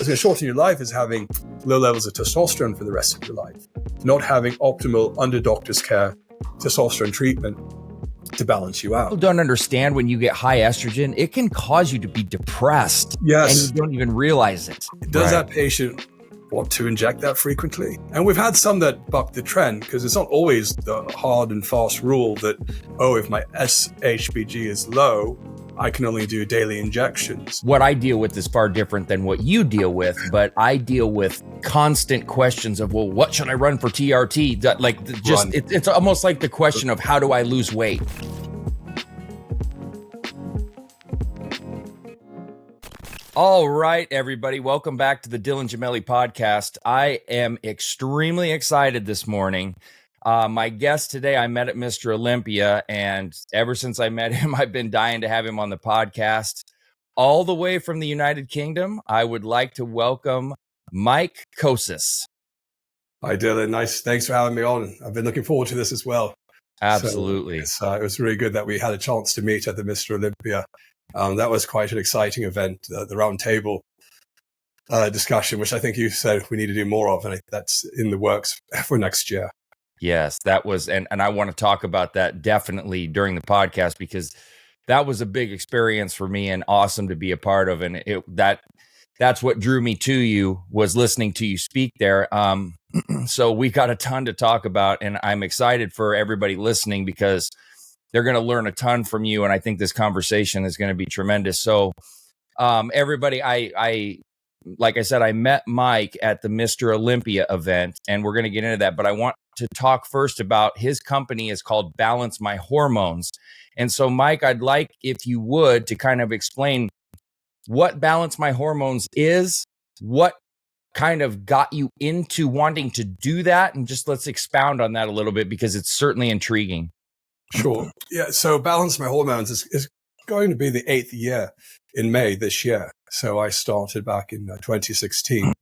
What's going to shorten your life is having low levels of testosterone for the rest of your life, not having optimal under doctor's care testosterone treatment to balance you out. People don't understand when you get high estrogen, it can cause you to be depressed. Yes. And you don't even realize it. Does that patient want to inject that frequently? And we've had some that buck the trend, because it's not always the hard and fast rule that, oh, if my SHBG is low, I can only do daily injections. What I deal with is far different than what you deal with, but I deal with constant questions of, well, what should I run for TRT? It's almost like the question of, how do I lose weight? All right, everybody. Welcome back to the Dylan Gemelli podcast. I am extremely excited this morning. My guest today, I met at Mr. Olympia, and ever since I met him, I've been dying to have him on the podcast. All the way from the United Kingdom, I would like to welcome Mike Kocsis. Hi, Dylan. Nice. Thanks for having me on. I've been looking forward to this as well. Absolutely. So it was really good that we had a chance to meet at the Mr. Olympia. That was quite an exciting event, the round table discussion, which I think you said we need to do more of, and that's in the works for next year. Yes, that was, and I want to talk about that definitely during the podcast, because that was a big experience for me and awesome to be a part of. And that's what drew me to you, was listening to you speak there. So we got a ton to talk about, and I'm excited for everybody listening because they're going to learn a ton from you. And I think this conversation is going to be tremendous. So everybody, like I said, I met Mike at the Mr. Olympia event, and we're going to get into that. But I want to talk first about his company is called Balance My Hormones. And so, Mike, I'd like, if you would, to kind of explain what Balance My Hormones is, what kind of got you into wanting to do that, and just let's expound on that a little bit, because it's certainly intriguing. Sure. Yeah. So Balance My Hormones is going to be the 8th year in May this year. So I started back in 2016.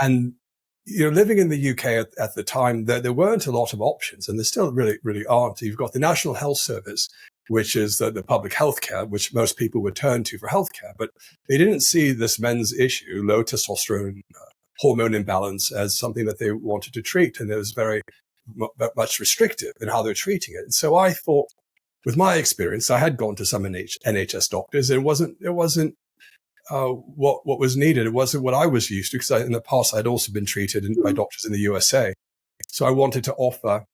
And, living in the UK at the time, there weren't a lot of options, and there still really, really aren't. You've got the National Health Service, which is the public healthcare, which most people would turn to for healthcare. But they didn't see this men's issue, low testosterone, hormone imbalance, as something that they wanted to treat. And it was very much restrictive in how they're treating it. And so I thought, with my experience, I had gone to some NHS doctors. It wasn't what was needed. It wasn't what I was used to, because in the past I'd also been treated by doctors in the USA. So I wanted to offer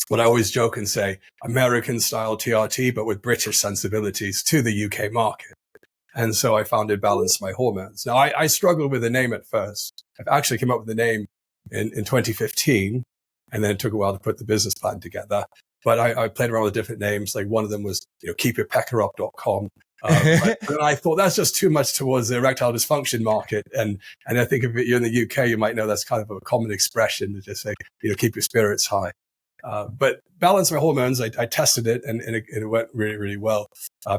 what I always joke and say, American style TRT, but with British sensibilities to the UK market. And so I founded Balance My Hormones. Now I struggled with the name at first. I've actually come up with the name in 2015. And then it took a while to put the business plan together. But I played around with different names. Like one of them was, keepyourpeckerup.com. But I thought that's just too much towards the erectile dysfunction market. And I think if you're in the UK, you might know that's kind of a common expression to just say, keep your spirits high. But Balance My Hormones, I tested it and it went really, really well.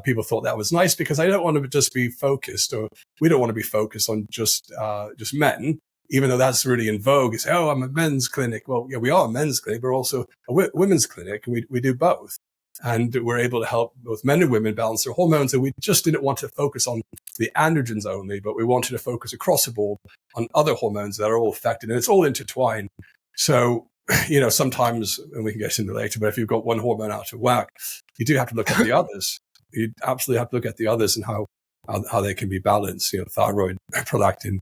People thought that was nice, because I don't want to just be focused, or we don't want to be focused on just men. Even though that's really in vogue, it's, I'm a men's clinic. Well, yeah, we are a men's clinic, but we're also a women's clinic, and we do both. And we're able to help both men and women balance their hormones. And we just didn't want to focus on the androgens only, but we wanted to focus across the board on other hormones that are all affected, and it's all intertwined. So, sometimes, and we can get into later, but if you've got one hormone out of whack, you do have to look at the others. You absolutely have to look at the others and how they can be balanced, thyroid, prolactin,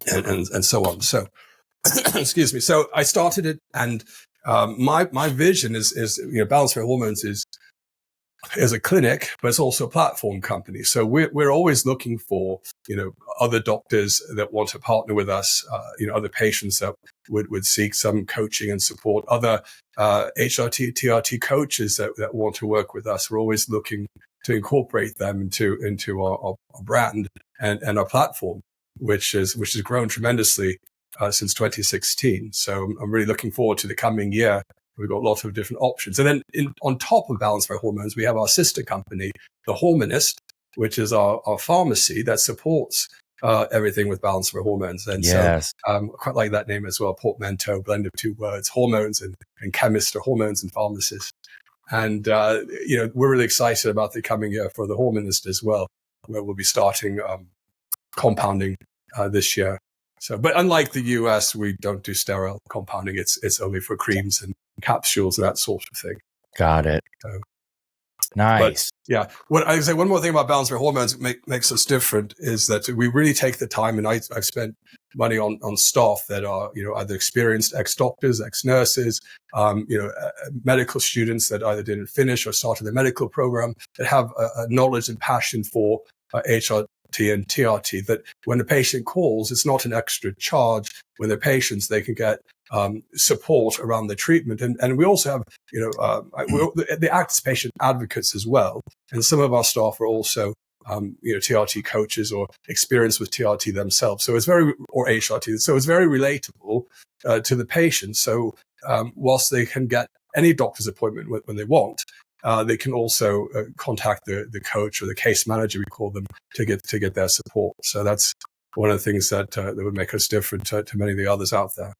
and so on. So, excuse me. So I started it, and my vision is Balance My Hormones is a clinic, but it's also a platform company. So we're always looking for other doctors that want to partner with us, other patients that would seek some coaching and support, other HRT, TRT coaches that want to work with us. We're always looking to incorporate them into our brand and our platform, which has grown tremendously since 2016. So I'm really looking forward to the coming year. We've got lots of different options. And then on top of Balance My Hormones, we have our sister company, The Hormonist, which is our pharmacy that supports everything with Balance My Hormones. And yes. So I quite like that name as well, portmanteau, blend of two words, hormones and chemist, or hormones and pharmacist. And, we're really excited about the coming year for The Hormonist as well, where we'll be starting compounding this year. So, but unlike the US, we don't do sterile compounding. It's only for creams and capsules and that sort of thing. Got it. So, nice. But yeah, what I say, one more thing about balance for hormones makes us different is that we really take the time, and I've spent money on staff that are, either experienced ex-doctors, ex-nurses, medical students that either didn't finish or started the medical program, that have a knowledge and passion for HRT and TRT, that when a patient calls, it's not an extra charge. When they're patients, they can get support around the treatment. And we also have, they act as patient advocates as well. And some of our staff are also, TRT coaches or experienced with TRT themselves. So it's or HRT. So it's very relatable to the patient. So whilst they can get any doctor's appointment when they want, they can also contact the coach or the case manager, we call them, to get their support. So that's one of the things that would make us different to many of the others out there.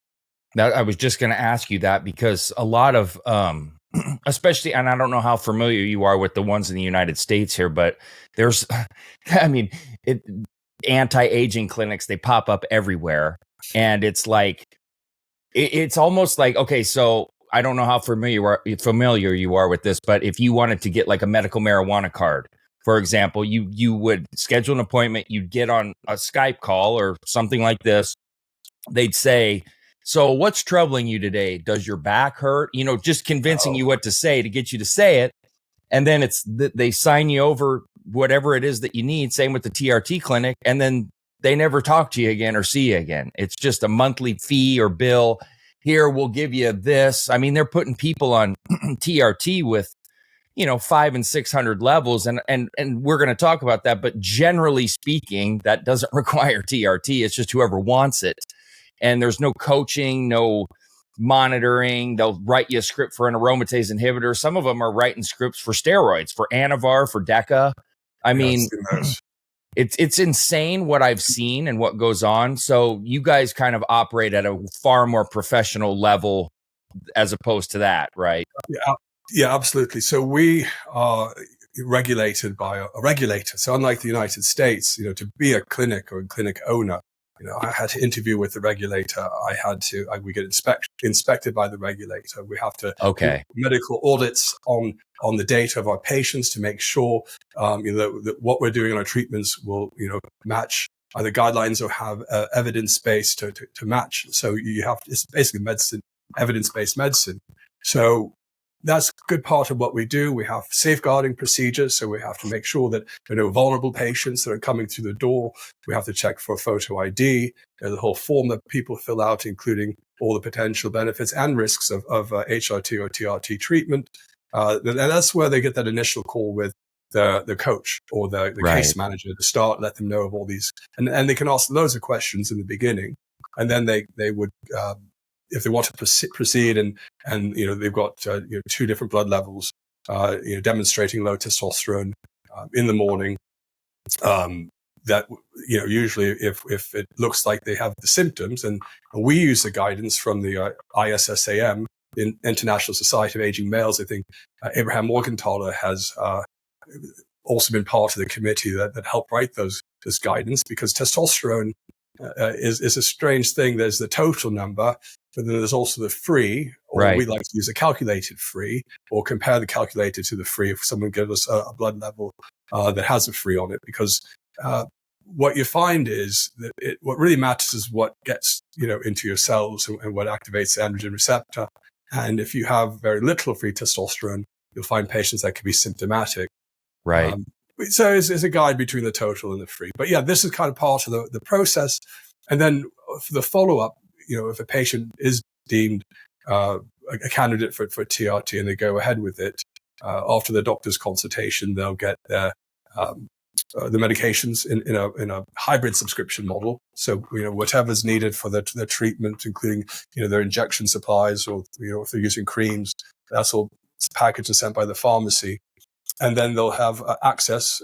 That I was just going to ask you that, because a lot of, especially, and I don't know how familiar you are with the ones in the United States here, but there's, anti-aging clinics, they pop up everywhere. And it's like, it's almost like, okay, so I don't know how familiar you are with this, but if you wanted to get like a medical marijuana card, for example, you would schedule an appointment, you'd get on a Skype call or something like this. They'd say, so what's troubling you today? Does your back hurt? Just convincing you what to say to get you to say it. And then they sign you over whatever it is that you need. Same with the TRT clinic. And then they never talk to you again or see you again. It's just a monthly fee or bill. Here, we'll give you this. I mean, they're putting people on TRT with, 500 and 600 levels. And we're going to talk about that. But generally speaking, that doesn't require TRT. It's just whoever wants it. And there's no coaching, no monitoring. They'll write you a script for an aromatase inhibitor. Some of them are writing scripts for steroids, for Anavar, for Deca. I mean, it's insane what I've seen and what goes on. So you guys kind of operate at a far more professional level as opposed to that, right? Yeah, absolutely. So we are regulated by a regulator. So unlike the United States, to be a clinic or a clinic owner, I had to interview with the regulator. We get inspected by the regulator. We have to do medical audits on the data of our patients to make sure, that what we're doing in our treatments will, match either guidelines or have evidence base to match. So it's basically medicine, evidence-based medicine. So that's a good part of what we do. We have safeguarding procedures. So we have to make sure that there are no vulnerable patients that are coming through the door. We have to check for photo ID. There's a whole form that people fill out, including all the potential benefits and risks of HRT or TRT treatment. And that's where they get that initial call with the coach or the case manager to let them know of all these. And they can ask loads of questions in the beginning. And then they would, if they want to proceed and they've got two different blood levels, demonstrating low testosterone in the morning, that usually if it looks like they have the symptoms, and we use the guidance from the ISSAM, the International Society of Aging Males. I think Abraham Morgenthaler has also been part of the committee that helped write this guidance, because testosterone is a strange thing. There's the total number, but then there's also the free, or we like to use a calculated free, or compare the calculated to the free if someone gives us a blood level that has a free on it. Because what you find is that what really matters is what gets into your cells and what activates the androgen receptor. And if you have very little free testosterone, you'll find patients that can be symptomatic. Right. So it's a guide between the total and the free. But yeah, this is kind of part of the process. And then for the follow-up, if a patient is deemed a candidate for TRT and they go ahead with it, after the doctor's consultation, they'll get their the medications in a hybrid subscription model. So whatever's needed for their treatment, including their injection supplies, or if they're using creams, that's all packaged and sent by the pharmacy. And then they'll have access,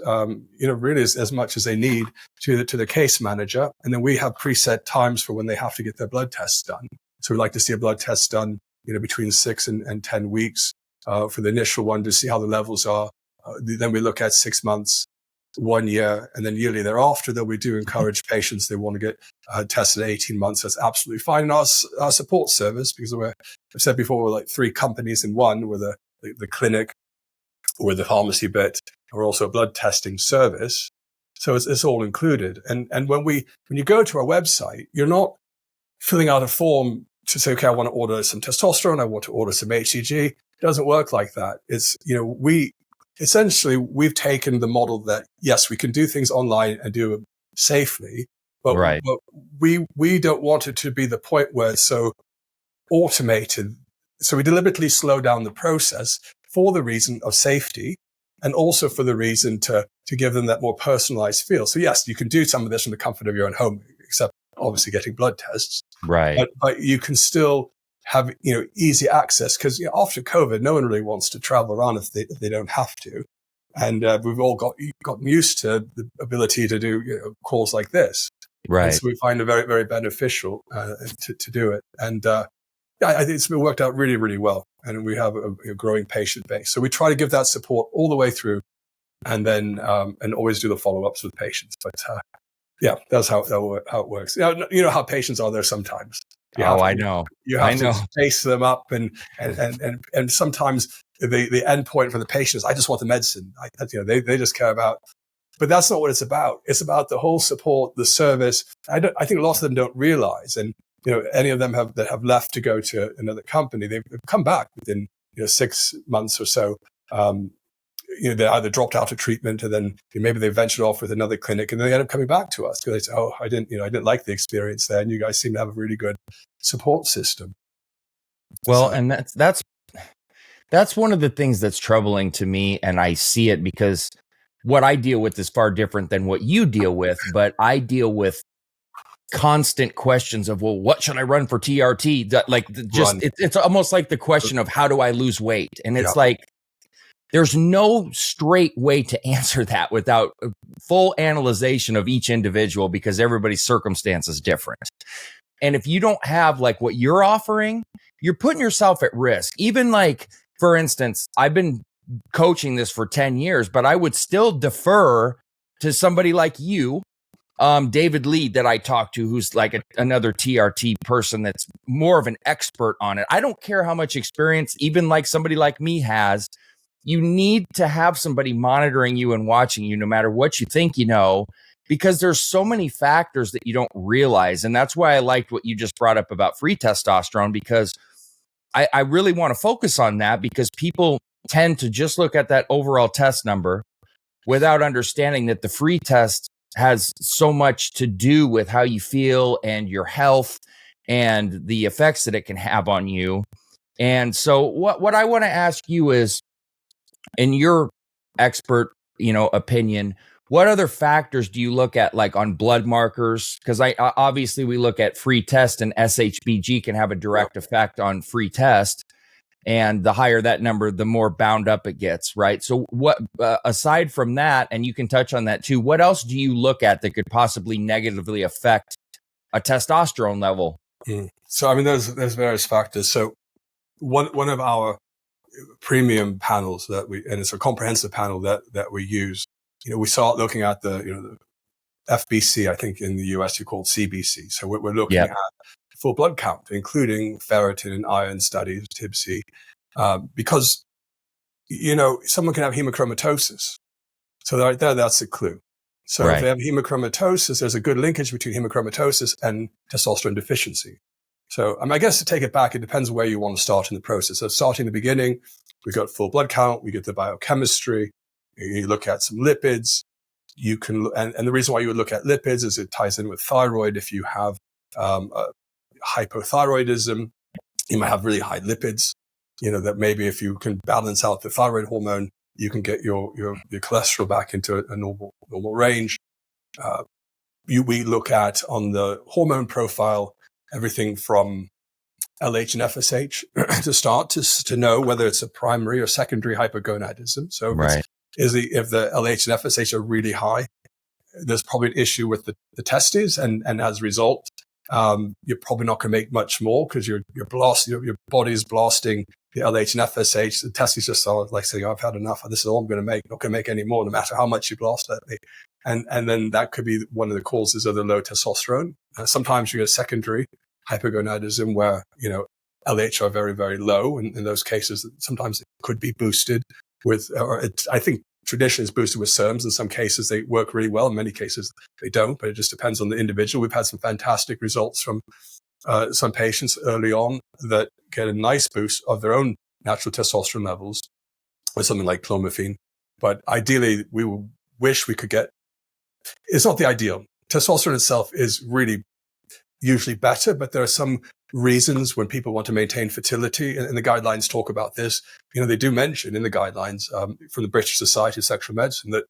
really as much as they need to the case manager. And then we have preset times for when they have to get their blood tests done. So we like to see a blood test done, between 6 and 10 weeks for the initial one to see how the levels are. Then we look at 6 months, 1 year, and then yearly thereafter, though we do encourage patients, they want to get tested at 18 months. That's absolutely fine. And our support service, because I've said before, we're like 3 companies in one, with the clinic, with the pharmacy bit. We're also a blood testing service. So it's all included. And when you go to our website, you're not filling out a form to say, okay, I want to order some testosterone, I want to order some HCG. It doesn't work like that. It's, we've taken the model that, yes, we can do things online and do them safely, but, Right. but we don't want it to be the point where it's so automated. So we deliberately slow down the process for the reason of safety, and also for the reason to give them that more personalized feel. So yes, you can do some of this from the comfort of your own home, except obviously getting blood tests. Right. But you can still have, easy access, because after COVID, no one really wants to travel around if they don't have to. And we've all gotten used to the ability to do calls like this. Right. And so we find it very, very beneficial to do it. And I think it's been worked out really, really well. And we have a growing patient base. So we try to give that support all the way through, and then and always do the follow-ups with patients. But that's how it works. You know how patients are there sometimes. I know. You have to space them up, and sometimes the end point for the patient is, I just want the medicine. They just care about. But that's not what it's about. It's about the whole support, the service. I think a lot of them don't realize, and any of them that have left to go to another company, they've come back within 6 months or so. They either dropped out of treatment, and then maybe they ventured off with another clinic, and then they end up coming back to us because they say, "Oh, I didn't like the experience there, and you guys seem to have a really good support system." Well, and that's one of the things that's troubling to me, and I see it because what I deal with is far different than what you deal with, but I deal with constant questions of, well, what should I run for TRT? It's almost like the question of, how do I lose weight? And it's like, there's no straight way to answer that without a full analyzation of each individual, because everybody's circumstance is different. And if you don't have like what you're offering, you're putting yourself at risk. Even like, for instance, I've been coaching this for 10 years, but I would still defer to somebody like you, David Lee, that I talked to, who's like another TRT person that's more of an expert on it. I don't care how much experience, even like somebody like me has. You need to have somebody monitoring you and watching you, no matter what you think because there's so many factors that you don't realize. And that's why I liked what you just brought up about free testosterone, because I really want to focus on that, because people tend to just look at that overall test number without understanding that the free test has so much to do with how you feel and your health and the effects that it can have on you. And so what I want to ask you is, in your expert, opinion, what other factors do you look at, like on blood markers? Because obviously we look at free test, and SHBG can have a direct effect on free test. And the higher that number, the more bound up it gets, right? So what, aside from that, and you can touch on that too, what else do you look at that could possibly negatively affect a testosterone level? So, I mean, there's various factors. So one of our premium panels and it's a comprehensive panel that we use, we start looking at the FBC, I think in the US you call it CBC. So we're looking at full blood count, including ferritin and iron studies, TIBC, because, someone can have hemochromatosis. So right there, that's a clue. So if they have hemochromatosis, there's a good linkage between hemochromatosis and testosterone deficiency. So I guess to take it back, it depends where you want to start in the process. So starting in the beginning, we got full blood count, we get the biochemistry, you look at some lipids. You can, and the reason why you would look at lipids is it ties in with thyroid. If you have hypothyroidism, you might have really high lipids. That maybe if you can balance out the thyroid hormone, you can get your cholesterol back into a normal range. We look at on the hormone profile everything from LH and FSH to start to know whether it's a primary or secondary hypogonadism. So if the LH and FSH are really high, there's probably an issue with the testes, and as a result, you're probably not going to make much more, because your body is blasting the LH and FSH, the testes just are like saying, I've had enough. This is all I'm going to make. Not going to make any more, no matter how much you've lost lately. And then that could be one of the causes of the low testosterone. Sometimes you get secondary hypogonadism where, LH are very, very low. And in those cases, sometimes it could be boosted with, I think traditionally it's boosted with SERMs. In some cases, they work really well. In many cases, they don't, but it just depends on the individual. We've had some fantastic results from some patients early on that get a nice boost of their own natural testosterone levels with something like clomiphene. But ideally, we wish we could get, it's not the ideal. Testosterone itself is really usually better, but there are some reasons when people want to maintain fertility, and the guidelines talk about this. They do mention in the guidelines from the British Society of Sexual Medicine that,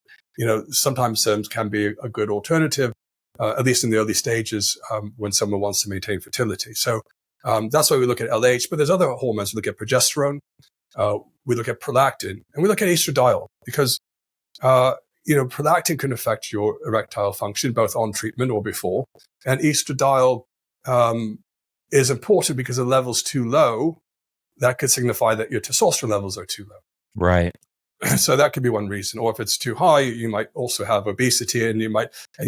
sometimes SERMs can be a good alternative, at least in the early stages when someone wants to maintain fertility. So that's why we look at LH, but there's other hormones. We look at progesterone, we look at prolactin, and we look at estradiol because, prolactin can affect your erectile function, both on treatment or before. And estradiol is important because the level's too low. That could signify that your testosterone levels are too low. Right. So that could be one reason. Or if it's too high, you might also have obesity, and you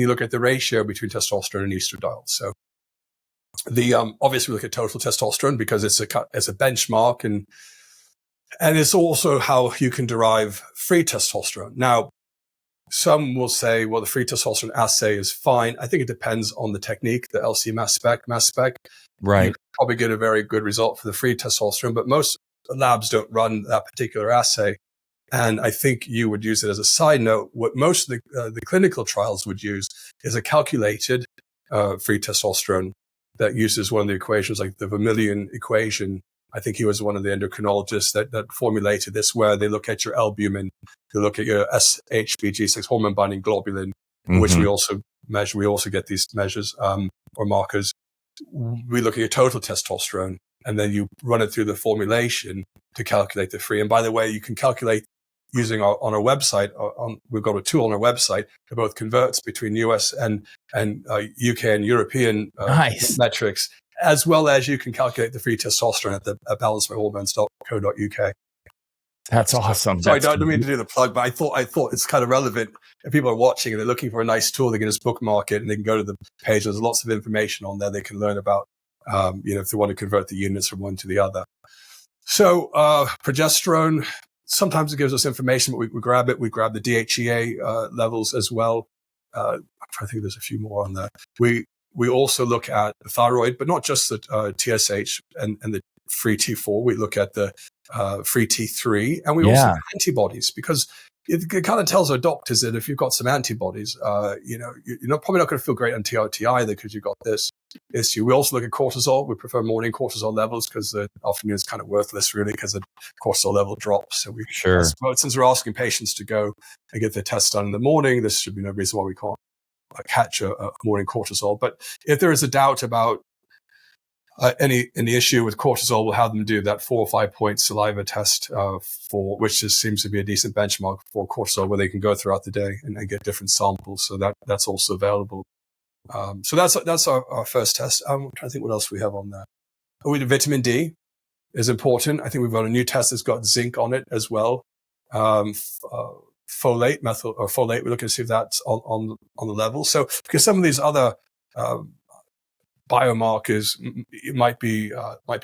look at the ratio between testosterone and estradiol. So obviously we look at total testosterone because it's a benchmark, and it's also how you can derive free testosterone. Now, some will say, well, the free testosterone assay is fine. I think it depends on the technique, the LC mass spec. Right. You probably get a very good result for the free testosterone, but most labs don't run that particular assay. And I think you would use it as a side note. What most of the clinical trials would use is a calculated free testosterone that uses one of the equations, like the Vermillion equation. I think he was one of the endocrinologists that formulated this, where they look at your albumin, they look at your SHBG6 hormone binding globulin, which we also measure. We also get these measures or markers. We look at your total testosterone, and then you run it through the formulation to calculate the free. And by the way, you can calculate using on our website. We've got a tool on our website that both converts between US and UK and European metrics, as well as you can calculate the free testosterone at balancemyhormones.co.uk. That's awesome. So I don't mean to do the plug, but I thought it's kind of relevant. If people are watching and they're looking for a nice tool, they can just bookmark it and they can go to the page. There's lots of information on there they can learn about, if they want to convert the units from one to the other. So progesterone, sometimes it gives us information, but we grab it. We grab the DHEA levels as well. I'm trying to think there's a few more on there. We also look at the thyroid, but not just the TSH and the free T4. We look at the free T3, and we also have antibodies, because it kind of tells our doctors that if you've got some antibodies, you're probably not going to feel great on TRT either because you've got this issue. We also look at cortisol. We prefer morning cortisol levels because the afternoon is kind of worthless, really, because the cortisol level drops. So since we're asking patients to go and get their tests done in the morning, this should be no reason why we can't catch a morning cortisol. But if there is a doubt about any issue with cortisol, we'll have them do that 4 or 5 point saliva test which just seems to be a decent benchmark for cortisol, where they can go throughout the day and get different samples. So that's also available. So that's our first test. I'm trying to think what else we have on there. Vitamin D is important. I think we've got a new test that's got zinc on it as well. Folate, we're looking to see if that's on the level. So because some of these other biomarkers might be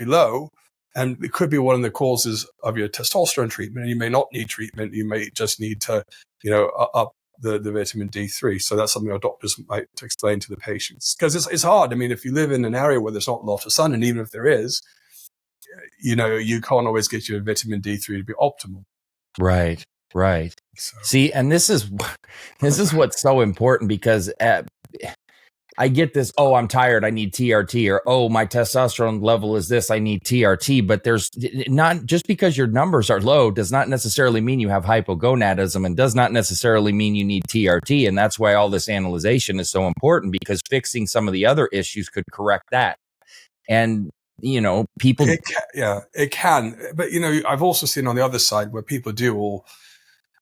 low, and it could be one of the causes of your testosterone treatment. And you may not need treatment. You may just need to, up the vitamin D3. So that's something our doctors might explain to the patients, because it's hard. I mean, if you live in an area where there's not a lot of sun, and even if there is, you can't always get your vitamin D3 to be optimal. Right. So. See, and this is what's so important, because I get this, I'm tired, I need TRT, or, my testosterone level is this, I need TRT. But there's not, just because your numbers are low does not necessarily mean you have hypogonadism, and does not necessarily mean you need TRT. And that's why all this analyzation is so important, because fixing some of the other issues could correct that. And, people. It can. But, I've also seen on the other side where people do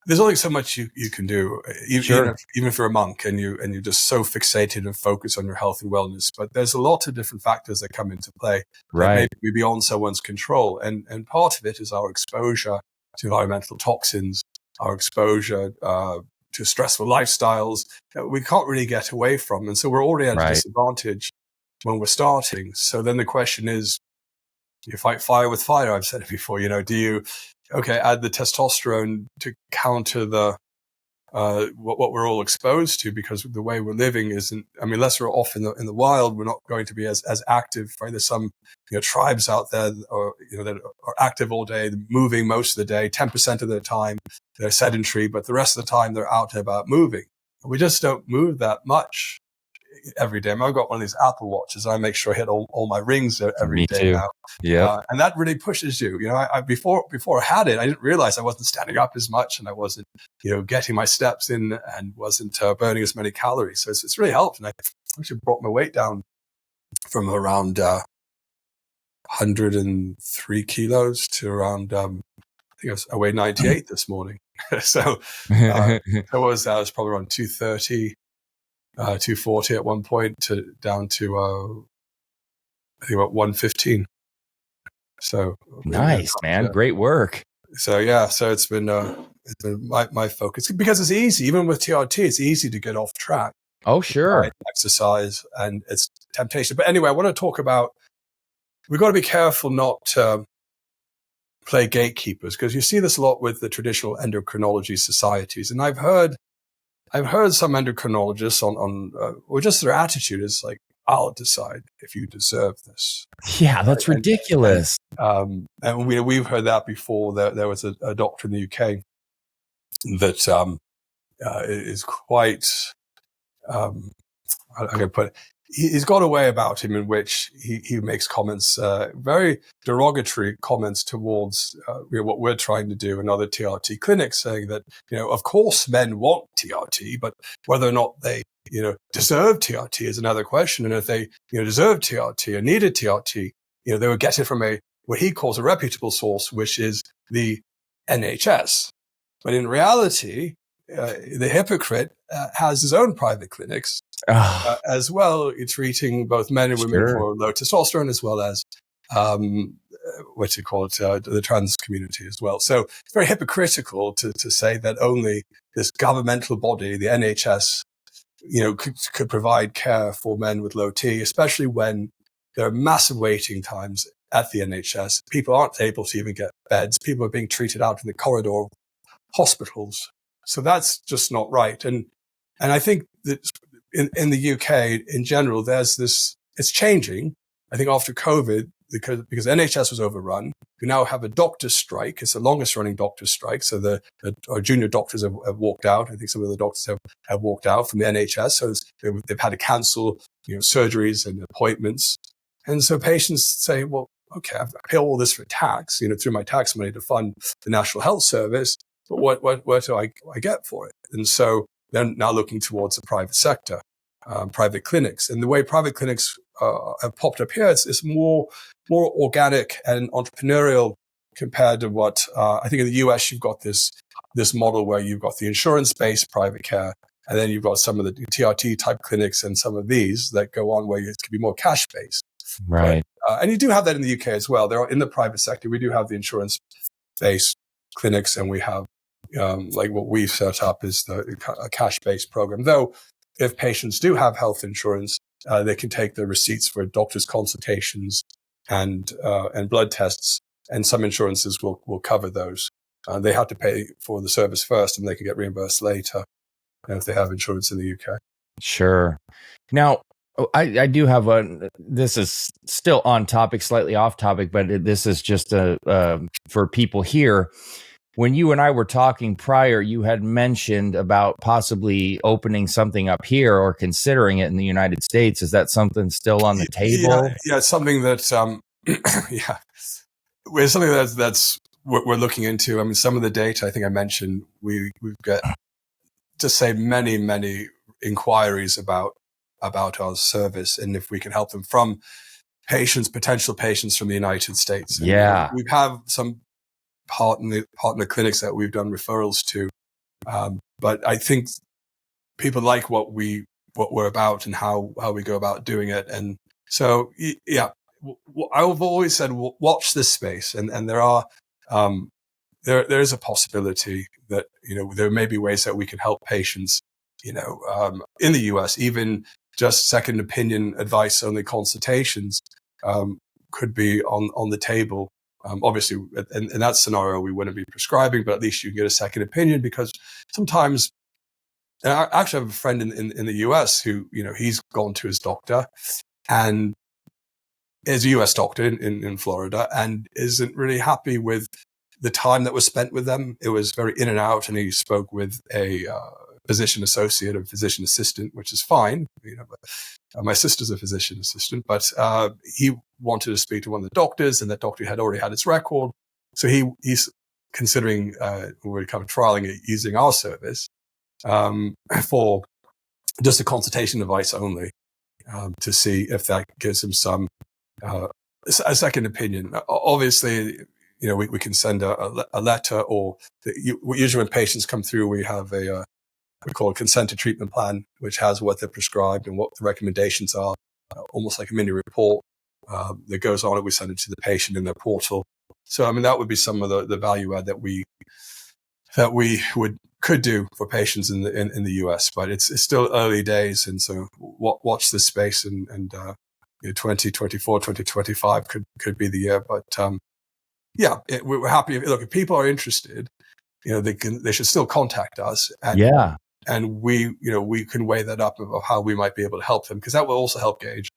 there's only so much you can do, Sure. even if you're a monk and you're just so fixated and focused on your health and wellness. But there's a lot of different factors that come into play that may Right. be beyond someone's control. And part of it is our exposure to environmental toxins, our exposure to stressful lifestyles that we can't really get away from. And so we're already at a disadvantage when we're starting. So then the question is, you fight fire with fire. I've said it before, do you, add the testosterone to counter the, what we're all exposed to, because the way we're living isn't, unless we're off in the wild, we're not going to be as active, right? There's some, tribes out there that are active all day, moving most of the day, 10% of their time, they're sedentary, but the rest of the time they're out and about moving. We just don't move that much every day. I've got one of these Apple Watches. I make sure I hit all my rings every day now. Yeah. And that really pushes you. I before I had it, I didn't realize I wasn't standing up as much, and I wasn't, getting my steps in, and wasn't burning as many calories. So it's really helped. And I actually brought my weight down from around 103 kilos to around, I weighed 98 this morning. So I was probably around 230. 240 at one point down to I think about 115. So nice, man. Great work. So so it's been my focus, because it's easy. Even with TRT, it's easy to get off track. Oh, sure. Diet, exercise, and it's temptation. But anyway, I want to talk about, we've got to be careful not to play gatekeepers, because you see this a lot with the traditional endocrinology societies. And I've heard some endocrinologists or just their attitude is like, I'll decide if you deserve this. Yeah, that's ridiculous. And we've heard that before. There was a doctor in the UK that is quite, I'm going to put it, he's got a way about him in which he makes comments, very derogatory comments towards what we're trying to do in other TRT clinics, saying that, of course men want TRT, but whether or not they, deserve TRT is another question. And if they, deserve TRT or needed TRT, they would get it from what he calls a reputable source, which is the NHS. But in reality, the hypocrite has his own private clinics as well, treating both men and women for low testosterone, as well as the trans community as well. So it's very hypocritical to say that only this governmental body, the NHS, could provide care for men with low T, especially when there are massive waiting times at the NHS. People aren't able to even get beds. People are being treated out in the corridor of hospitals. So that's just not right. And I think that in the UK in general, there's this, it's changing. I think after COVID, because NHS was overrun, we now have a doctor's strike. It's the longest running doctor's strike. So our junior doctors have walked out. I think some of the doctors have walked out from the NHS. So they've had to cancel, surgeries and appointments. And so patients say, well, okay, I pay all this for tax, through my tax money to fund the National Health Service. But what do I get for it? And so they're now looking towards the private sector, private clinics. And the way private clinics have popped up here, it's more organic and entrepreneurial compared to what I think in the US you've got this model where you've got the insurance-based private care, and then you've got some of the TRT type clinics and some of these that go on where it can be more cash-based. Right. But, and you do have that in the UK as well. There are in the private sector, we do have the insurance-based clinics, and we have like what we've set up is a cash-based program. Though, if patients do have health insurance, they can take their receipts for doctor's consultations and blood tests, and some insurances will cover those. They have to pay for the service first, and they can get reimbursed later if they have insurance in the UK. Sure. Now, I do have this is still on topic, slightly off topic, but this is just for people here. When you and I were talking prior, you had mentioned about possibly opening something up here or considering it in the United States. Is that something still on the table? Yeah, it's something that, it's something that's what we're looking into. I mean, some of the data I think I mentioned, we've got to say many, many inquiries about our service, and if we can help them from potential patients from the United States. And, we have some partner clinics that we've done referrals to But I think people like what we're about and how we go about doing it. And so, yeah, I've always said, watch this space. And there are, there is a possibility that, there may be ways that we can help patients, in the US, even just second opinion advice only consultations, could be on the table. Obviously, in that scenario, we wouldn't be prescribing, but at least you can get a second opinion, because sometimes, and I actually have a friend in the US who, he's gone to his doctor and is a US doctor in Florida, and isn't really happy with the time that was spent with them. It was very in and out, and he spoke with a physician associate or physician assistant, which is fine. But, my sister's a physician assistant, but he wanted to speak to one of the doctors, and that doctor had already had his record. So he's considering, we're kind of trialing it using our service for just a consultation advice only, to see if that gives him some a second opinion. Obviously, we can send a letter, or usually when patients come through, we have we call a consent to treatment plan, which has what they're prescribed and what the recommendations are, almost like a mini report that goes on it. We send it to the patient in their portal. So, I mean, that would be some of the value add that we could do for patients in the US, but it's still early days. And so watch this space, and 2024, 2025 could be the year. But, we're happy. Look, if people are interested, they should still contact us. And we can weigh that up of how we might be able to help them, because that will also help gauge,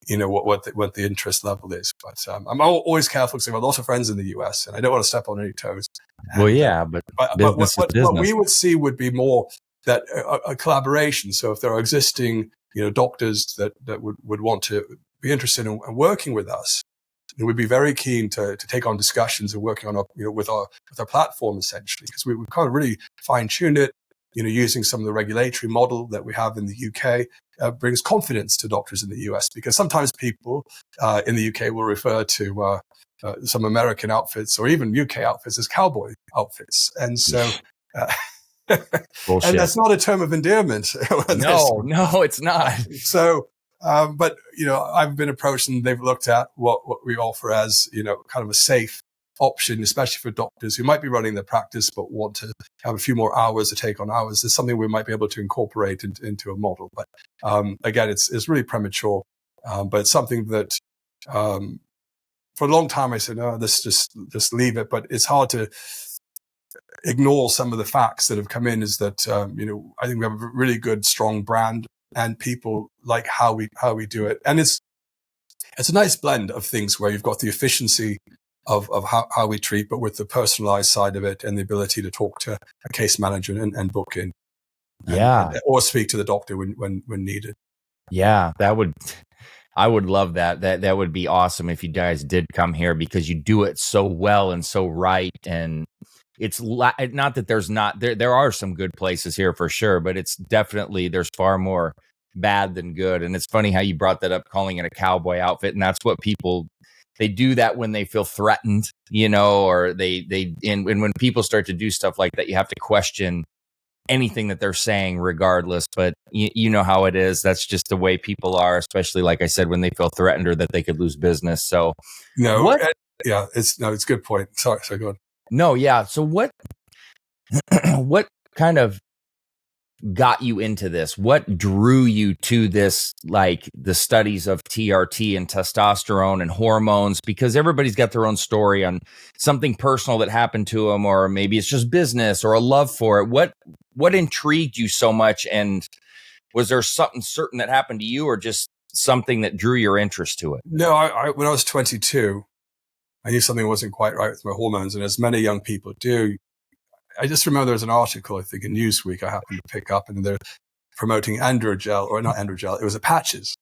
what the interest level is. But I'm always careful, because I have lots of friends in the US, and I don't want to step on any toes. Well, yeah, but business is business. What we would see would be more that a collaboration. So if there are existing, doctors that would want to be interested in working with us, and we'd be very keen to take on discussions and working on with our platform, essentially, because we've kind of really fine-tuned it, using some of the regulatory model that we have in the UK, brings confidence to doctors in the US, because sometimes people in the UK will refer to some American outfits or even UK outfits as cowboy outfits. And so, and that's not a term of endearment. No, it's not. So, but, I've been approached, and they've looked at what we offer as, kind of a safe option, especially for doctors who might be running their practice but want to have a few more hours to take on hours. It's something we might be able to incorporate into a model. But again, it's really premature. But it's something that for a long time I said, no, let's just leave it. But it's hard to ignore some of the facts that have come in. Is that I think we have a really good, strong brand, and people like how we do it. And it's a nice blend of things where you've got the efficiency of how we treat, but with the personalized side of it, and the ability to talk to a case manager and book in, or speak to the doctor when needed. Yeah, I would love that. That would be awesome if you guys did come here, because you do it so well and so right. And it's not that there are some good places here for sure, but it's definitely, there's far more bad than good. And it's funny how you brought that up, calling it a cowboy outfit. And that's what they do that when they feel threatened, or and when people start to do stuff like that, you have to question anything that they're saying regardless. But you know how it is. That's just the way people are, especially, like I said, when they feel threatened or that they could lose business. So it's a good point. Sorry, go on. No, yeah. So what kind of got you into this? What drew you to this, like the studies of TRT and testosterone and hormones? Because everybody's got their own story on something personal that happened to them, or maybe it's just business or a love for it. What intrigued you so much? And was there something certain that happened to you, or just something that drew your interest to it? No, when I was 22, I knew something wasn't quite right with my hormones. And as many young people do, I just remember there was an article, I think in Newsweek, I happened to pick up, and they're promoting androgel, or not androgel, it was the patches.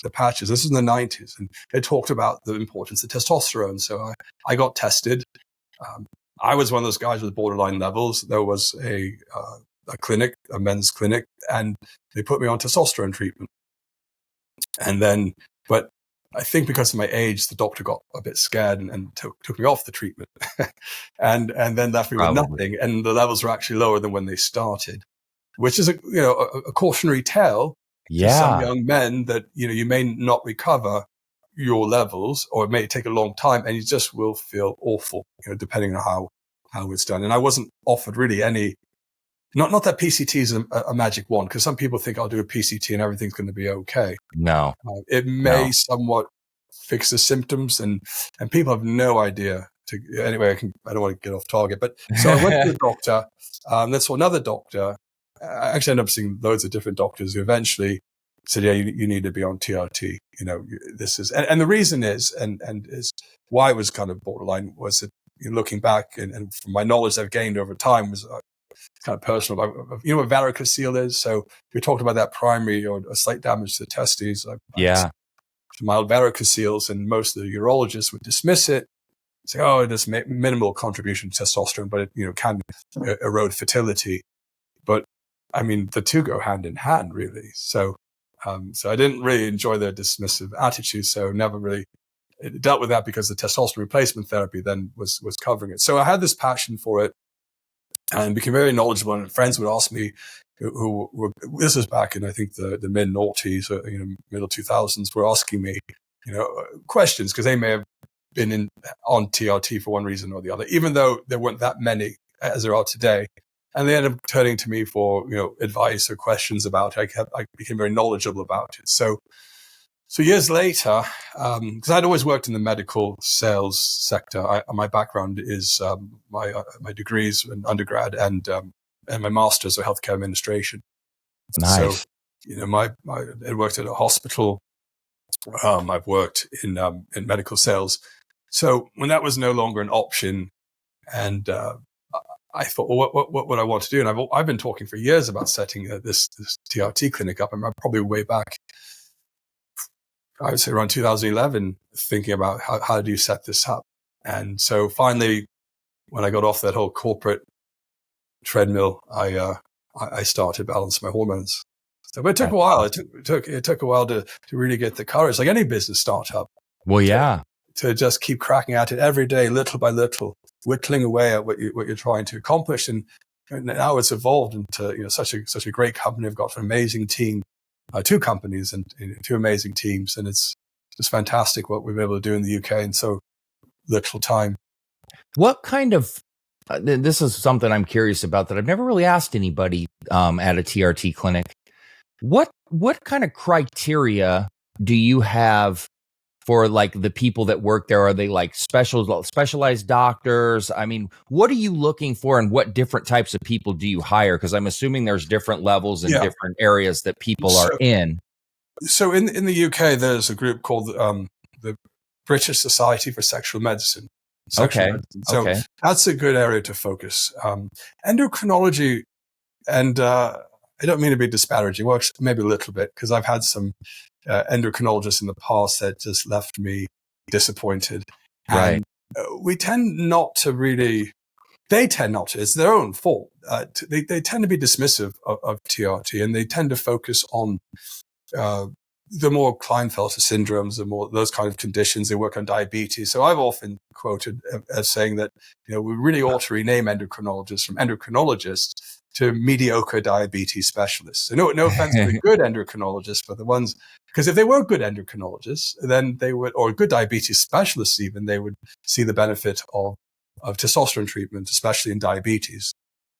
This is in the 90s. And they talked about the importance of testosterone. So I got tested. I was one of those guys with borderline levels. There was a clinic, a men's clinic, and they put me on testosterone treatment. And then, but I think because of my age, the doctor got a bit scared and took me off the treatment and then left me with nothing. And the levels were actually lower than when they started, which is a cautionary tale to some young men that, you may not recover your levels, or it may take a long time, and you just will feel awful, depending on how it's done. And I wasn't offered really any, not that PCT is a magic wand, because some people think I'll do a PCT and everything's going to be okay. No, it may somewhat fix the symptoms, and people have no idea. Anyway, I don't want to get off target, but so I went to the doctor. Then saw another doctor. I actually ended up seeing loads of different doctors who eventually said, "Yeah, you need to be on TRT." This is, and the reason is, and is why it was kind of borderline, was that looking back and from my knowledge I've gained over time was kind of personal. What varicocele is? So we talked about that primary or a slight damage to the testes. Mild varicoceles, and most of the urologists would dismiss it, say, "Oh, it has minimal contribution to testosterone, but it can erode fertility." But I mean, the two go hand in hand, really. So I didn't really enjoy their dismissive attitude. So never really dealt with that, because the testosterone replacement therapy then was covering it. So I had this passion for it and became very knowledgeable. And friends would ask me, who were, this was back in, I think, the mid noughties, middle 2000s, were asking me, questions, because they may have been on TRT for one reason or the other, even though there weren't that many as there are today. And they ended up turning to me for, advice or questions about it. I became very knowledgeable about it. So years later, because I'd always worked in the medical sales sector. My background is my degrees in undergrad and my master's of healthcare administration. Nice. So, I worked at a hospital. I've worked in medical sales. So when that was no longer an option, and I thought, well, what would I want to do? And I've been talking for years about setting this TRT clinic up. I'm probably way back, I would say around 2011, thinking about how do you set this up. And so finally, when I got off that whole corporate treadmill, I started Balance My Hormones. So, but it took a while. It took a while to really get the courage, like any business startup. Well, yeah. To just keep cracking at it every day, little by little, whittling away at what you're trying to accomplish. And now it's evolved into such a great company. I've got an amazing team, 2 companies and 2 amazing teams, and it's just fantastic what we've been able to do in the UK in so little time. What kind of this is something I'm curious about that I've never really asked anybody at a TRT clinic. What kind of criteria do you have for like the people that work there? Are they like specialized doctors? I mean, what are you looking for, and what different types of people do you hire? Because I'm assuming there's different levels in different areas that people are in. So in the UK, there's a group called the British Society for Sexual Medicine. Medicine. So that's a good area to focus. Endocrinology, and I don't mean to be disparaging, well, maybe a little bit, because I've had some endocrinologists in the past that just left me disappointed. Right. And we tend not to really, they tend not to, it's their own fault. They tend to be dismissive of TRT, and they tend to focus on the more Klinefelter syndromes, the more those kind of conditions. They work on diabetes. So I've often quoted as saying that, we really ought to rename endocrinologists from endocrinologists to mediocre diabetes specialists. So no offense to the good endocrinologists, but the ones, because if they were good endocrinologists, then they would, or good diabetes specialists even, they would see the benefit of testosterone treatment, especially in diabetes.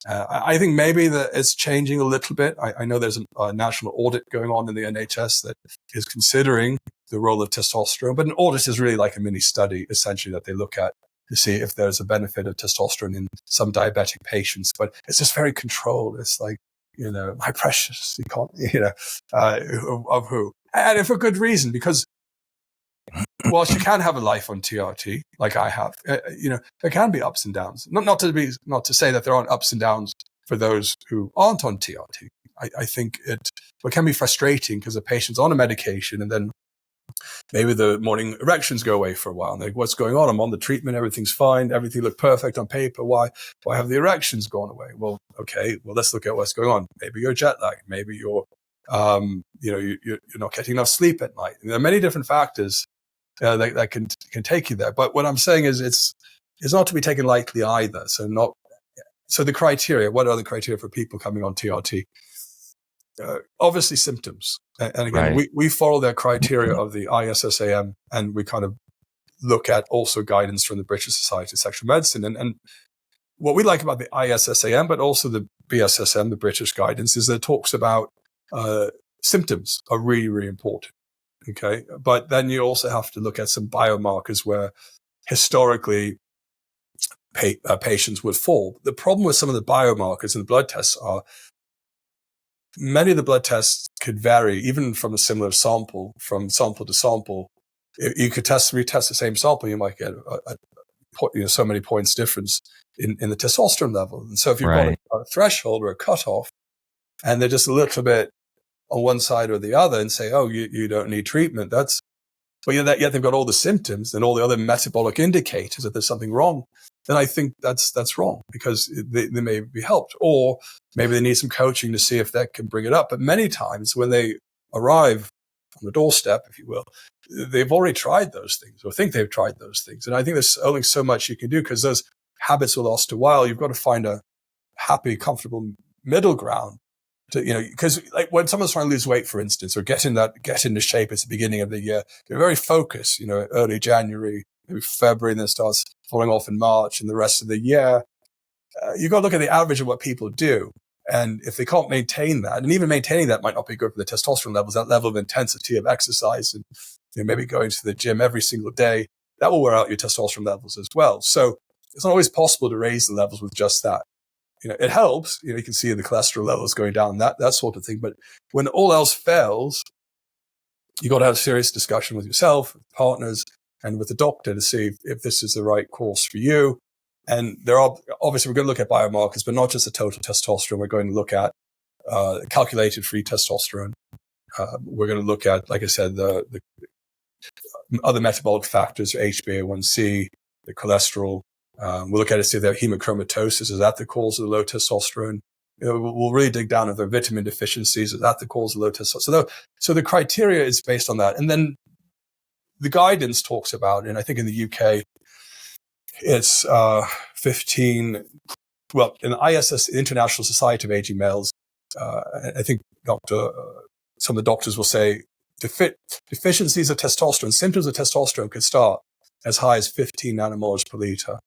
I think maybe that it's changing a little bit. I know there's a national audit going on in the NHS that is considering the role of testosterone, but an audit is really like a mini study, essentially, that they look at to see if there's a benefit of testosterone in some diabetic patients. But it's just very controlled. It's like, my precious, of who. And for good reason, because whilst you can have a life on TRT, like I have, there can be ups and downs. Not to say that there aren't ups and downs for those who aren't on TRT. I think it can be frustrating because the patient's on a medication, and then maybe the morning erections go away for a while. And like, what's going on? I'm on the treatment. Everything's fine. Everything looked perfect on paper. Why have the erections gone away? Well, okay. Well, let's look at what's going on. Maybe you're jet lagged. Maybe you're not getting enough sleep at night. And there are many different factors that can take you there. But what I'm saying is it's not to be taken lightly either. So the criteria, what are the criteria for people coming on TRT? Obviously symptoms. And again, Right. we follow their criteria of the ISSAM, and we kind of look at also guidance from the British Society of Sexual Medicine. And what we like about the ISSAM, but also the BSSM, the British guidance, is that it talks about symptoms are really, really important. Okay. But then you also have to look at some biomarkers where historically patients would fall. The problem with some of the biomarkers and the blood tests are many of the blood tests could vary, even from a similar sample, from sample to sample. You could retest the same sample, you might get so many points difference in the testosterone level. And so if you've got a threshold or a cutoff, and they're just a little bit on one side or the other, and say, oh, you don't need treatment, but yet they've got all the symptoms and all the other metabolic indicators that there's something wrong, then I think that's wrong, because they may be helped, or maybe they need some coaching to see if that can bring it up. But many times when they arrive on the doorstep, if you will, they've already tried those things or think they've tried those things. And I think there's only so much you can do, because those habits will last a while. You've got to find a happy, comfortable middle ground. Because like when someone's trying to lose weight, for instance, or get into shape at the beginning of the year, they're very focused, early January, maybe February, and then starts falling off in March and the rest of the year. You've got to look at the average of what people do. And if they can't maintain that, and even maintaining that might not be good for the testosterone levels, that level of intensity of exercise and maybe going to the gym every single day, that will wear out your testosterone levels as well. So it's not always possible to raise the levels with just that. It helps. You can see the cholesterol levels going down, that sort of thing. But when all else fails, you got to have a serious discussion with yourself, with partners, and with the doctor to see if this is the right course for you. And obviously we're going to look at biomarkers, but not just the total testosterone. We're going to look at calculated free testosterone. We're going to look at, like I said, the other metabolic factors, HbA1c, the cholesterol. We'll look at it, see if they have hemochromatosis. Is that the cause of the low testosterone? We'll really dig down if there are vitamin deficiencies. Is that the cause of low testosterone? So the criteria is based on that. And then the guidance talks about, and I think in the UK, it's 15. Well, in the ISS, International Society of Aging Males, I think some of the doctors will say deficiencies of testosterone, symptoms of testosterone could start as high as 15 nanomolars per liter.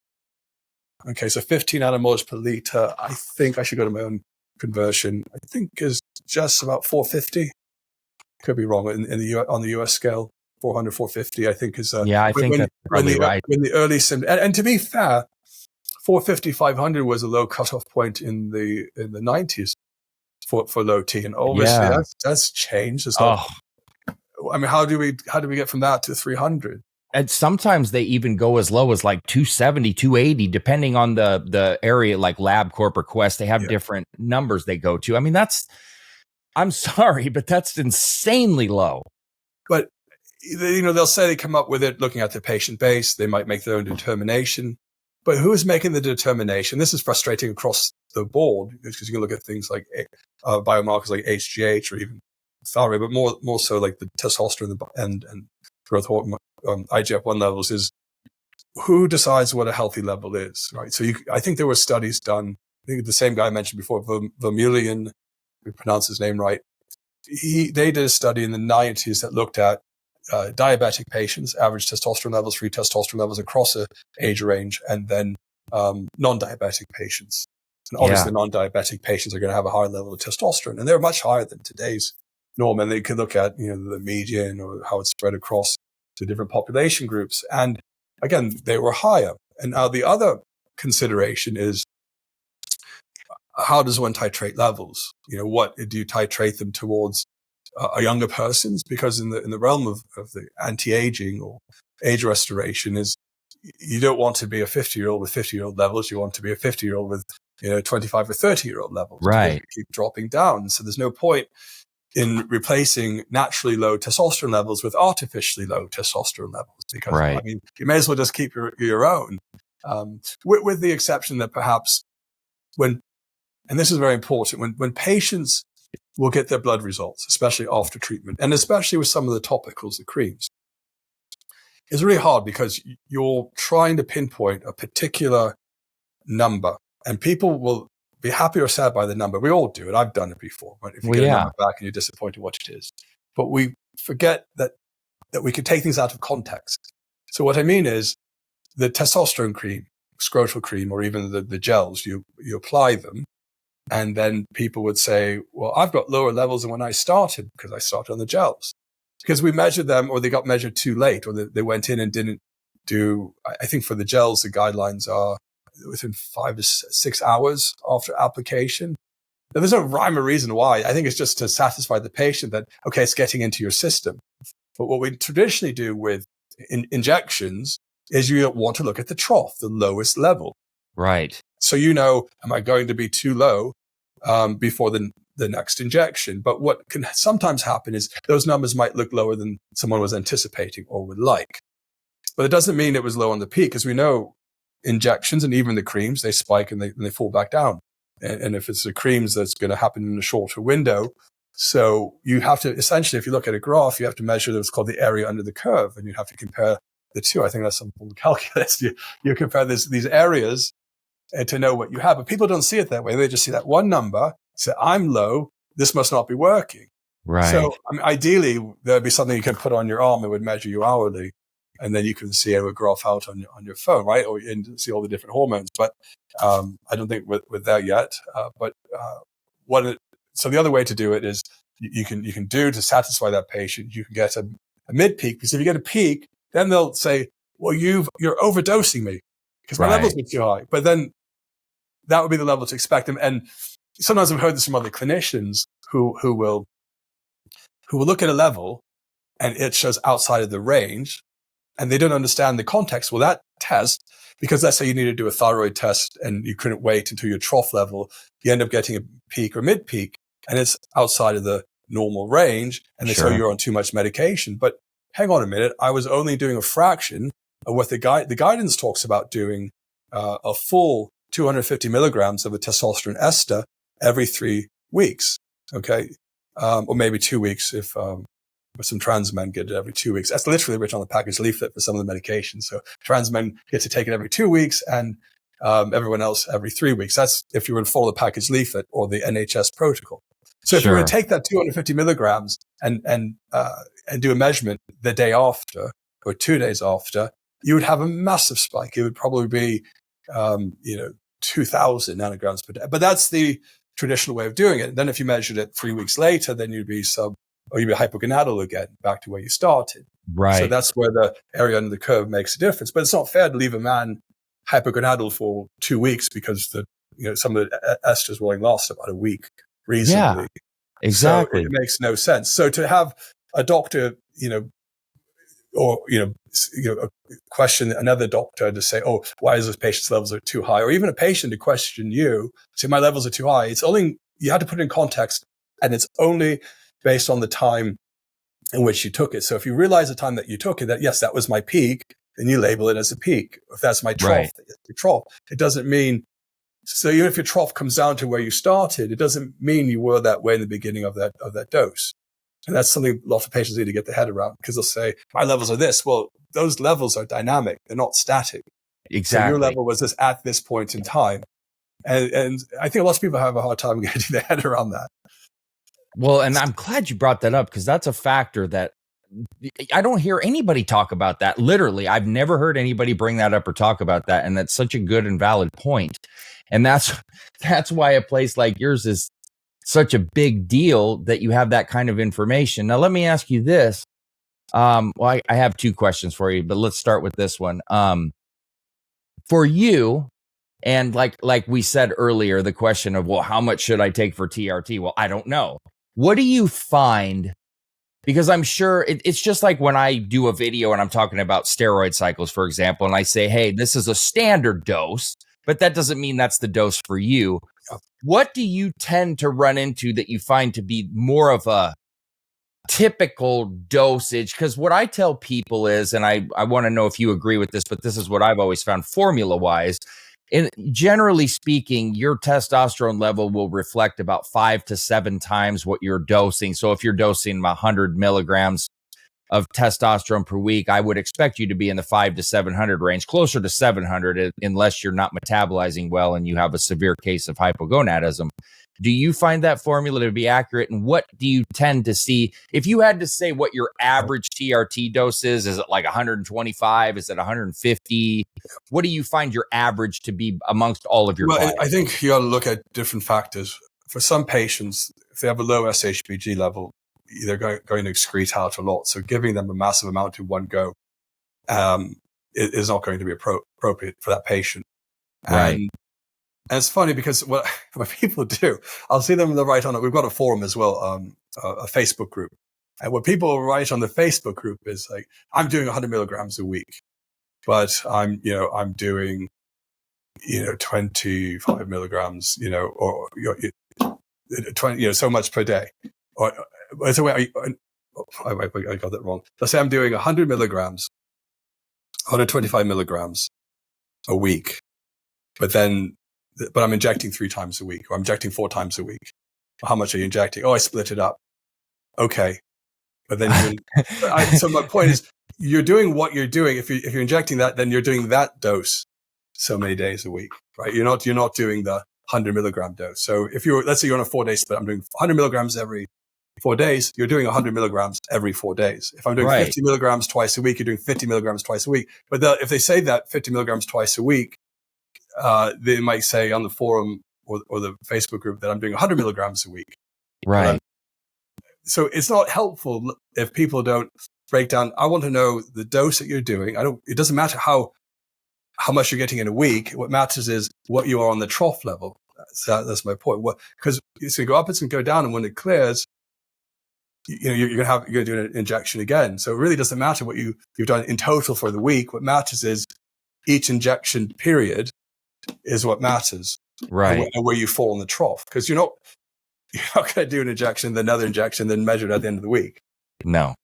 Okay, so 15 nanomolars per liter, I think I should go to my own conversion. I think is just about 450. Could be wrong on the US scale. 400, 450, I think is. I think that's probably right. When the early symptoms, and to be fair, 450, 500 was a low cutoff point in the 90s for low T, and obviously that's changed. I mean, how do we get from that to 300? And sometimes they even go as low as like 270, 280, depending on the area, like LabCorp or Quest. They have different numbers they go to. I mean, I'm sorry, but that's insanely low. But, they'll say they come up with it looking at their patient base. They might make their own determination. But who's making the determination? This is frustrating across the board, because you can look at things like biomarkers like HGH or even thyroid, but more so like the testosterone and growth hormone, IGF-1 levels, is who decides what a healthy level is, right? So I think there were studies done. I think the same guy I mentioned before, Vermeulen, we pronounce his name right. They did a study in the 90s that looked at diabetic patients, average testosterone levels, free testosterone levels across a age range, and then non-diabetic patients. And obviously, non-diabetic patients are going to have a higher level of testosterone, and they're much higher than today's norm. And they could look at the median or how it's spread across to different population groups. And again, they were higher. And now the other consideration is, how does one titrate levels? What do you titrate them towards? A younger person's, because in the realm of the anti-aging or age restoration, is you don't want to be a 50-year-old with 50-year-old levels. You want to be a 50-year-old with 25 or 30-year-old levels. Right. They keep dropping down. So there's no point in replacing naturally low testosterone levels with artificially low testosterone levels, because I mean, you may as well just keep your own, with the exception that perhaps and this is very important, when patients will get their blood results, especially after treatment, and especially with some of the topicals, the creams. it's really hard because you're trying to pinpoint a particular number, and people will be happy or sad by the number. We all do it. I've done it before. But if you get a number back and you're disappointed what it is, but we forget that we could take things out of context. So what I mean is the testosterone cream, scrotal cream, or even the gels, you apply them, and then people would say, well, I've got lower levels than when I started because I started on the gels. Because we measured them, or they got measured too late, or they went in and didn't do, I think for the gels, the guidelines are within 5 to 6 hours after application. Now, there's no rhyme or reason why. I think it's just to satisfy the patient that, okay, it's getting into your system. But what we traditionally do with injections is you want to look at the trough, the lowest level. Right. So, am I going to be too low before the next injection? But what can sometimes happen is those numbers might look lower than someone was anticipating or would like. But it doesn't mean it was low on the peak, because we know injections and even the creams, they spike and they fall back down. And if it's the creams, that's going to happen in a shorter window. So you have to, essentially, if you look at a graph, you have to measure what's called the area under the curve, and you have to compare the two. I think that's some form of calculus. You compare these areas to know what you have. But people don't see it that way. They just see that one number, say, I'm low, this must not be working. Right. So ideally, there'd be something you can put on your arm that would measure you hourly. And then you can see a graph out on your phone, right? Or and see all the different hormones. But I don't think we're there yet. So the other way to do it is you can do to satisfy that patient. You can get a mid peak, because if you get a peak, then they'll say, "Well, you're overdosing me because my levels are too high." But then that would be the level to expect them. And sometimes I've heard this from other clinicians who will look at a level and it shows outside of the range, and they don't understand the context. Well, that test, because let's say you need to do a thyroid test and you couldn't wait until your trough level, you end up getting a peak or mid peak, and it's outside of the normal range, and they say you're on too much medication. But hang on a minute, I was only doing a fraction of what the guidance talks about doing, a full 250 milligrams of a testosterone ester every 3 weeks. Okay. Or maybe 2 weeks if, some trans men get it every 2 weeks. That's literally written on the package leaflet for some of the medications. So trans men get to take it every 2 weeks, and everyone else every 3 weeks. That's if you were to follow the package leaflet or the NHS protocol. So if you were to take that 250 milligrams and do a measurement the day after or 2 days after, you would have a massive spike. It would probably be, 2,000 nanograms per day. But that's the traditional way of doing it. And then if you measured it 3 weeks later, then you'd be hypogonadal again, back to where you started. Right. So that's where the area under the curve makes a difference. But it's not fair to leave a man hypogonadal for 2 weeks because some of the esters will only last about a week reasonably. Yeah, exactly. So it makes no sense. So to have a doctor, question another doctor to say, oh, why is this patient's levels are too high? Or even a patient to question you, say my levels are too high. It's only, you have to put it in context, and it's only based on the time in which you took it. So if you realize the time that you took it, that yes, that was my peak, then you label it as a peak. If that's my trough, it's the trough. It doesn't mean, so even if your trough comes down to where you started, it doesn't mean you were that way in the beginning of that dose. And that's something a lot of patients need to get their head around, because they'll say, my levels are this. Well, those levels are dynamic. They're not static. Exactly. So your level was this at this point in time. And I think a lot of people have a hard time getting their head around that. Well, and I'm glad you brought that up, because that's a factor that I don't hear anybody talk about that. Literally, I've never heard anybody bring that up or talk about that. And that's such a good and valid point. And that's why a place like yours is such a big deal, that you have that kind of information. Now, let me ask you this. I have two questions for you, but let's start with this one. For you, and like we said earlier, the question of, well, how much should I take for TRT? Well, I don't know. What do you find? Because I'm sure it's just like when I do a video and I'm talking about steroid cycles, for example, and I say, hey, this is a standard dose, but that doesn't mean that's the dose for you. What do you tend to run into that you find to be more of a typical dosage? Because what I tell people is, and I want to know if you agree with this, but this is what I've always found formula-wise. And generally speaking, your testosterone level will reflect about 5 to 7 times what you're dosing. So if you're dosing 100 milligrams of testosterone per week, I would expect you to be in the 500 to 700 range, closer to 700, unless you're not metabolizing well and you have a severe case of hypogonadism. Do you find that formula to be accurate? And what do you tend to see? If you had to say what your average TRT dose is it like 125? Is it 150? What do you find your average to be amongst all of your clients? I think you got to look at different factors. For some patients, if they have a low SHBG level, they're going to excrete out a lot. So giving them a massive amount in one go is not going to be appropriate for that patient. Right. And it's funny because what people do, I'll see them write on it. We've got a forum as well, a Facebook group. And what people write on the Facebook group is like, I'm doing 100 milligrams a week, but I'm doing, 25 milligrams, or 20, so much per day. Or so wait, I got that wrong. Let's say I'm doing 100 milligrams, 125 milligrams a week, but I'm injecting 3 times a week, or I'm injecting 4 times a week. How much are you injecting? Oh, I split it up. Okay. But then so my point is, you're doing what you're doing. If you're injecting that, then you're doing that dose so many days a week, right? You're not doing the 100 milligram dose. So let's say you're on a 4-day split, I'm doing 100 milligrams every 4 days, you're doing 100 milligrams every 4 days. If I'm doing 50 milligrams twice a week, you're doing 50 milligrams twice a week. But if they say that 50 milligrams twice a week, they might say on the forum or the Facebook group that I'm doing 100 milligrams a week. Right. So it's not helpful if people don't break down. I want to know the dose that you're doing. It doesn't matter how much you're getting in a week. What matters is what you are on the trough level. That's my point. Because it's going to go up, it's going to go down, and when it clears, you're going to do an injection again. So it really doesn't matter what you've done in total for the week. What matters is each injection period is what matters, right? And where you fall in the trough, because you're not going to do an injection, then another injection, then measure it at the end of the week. No.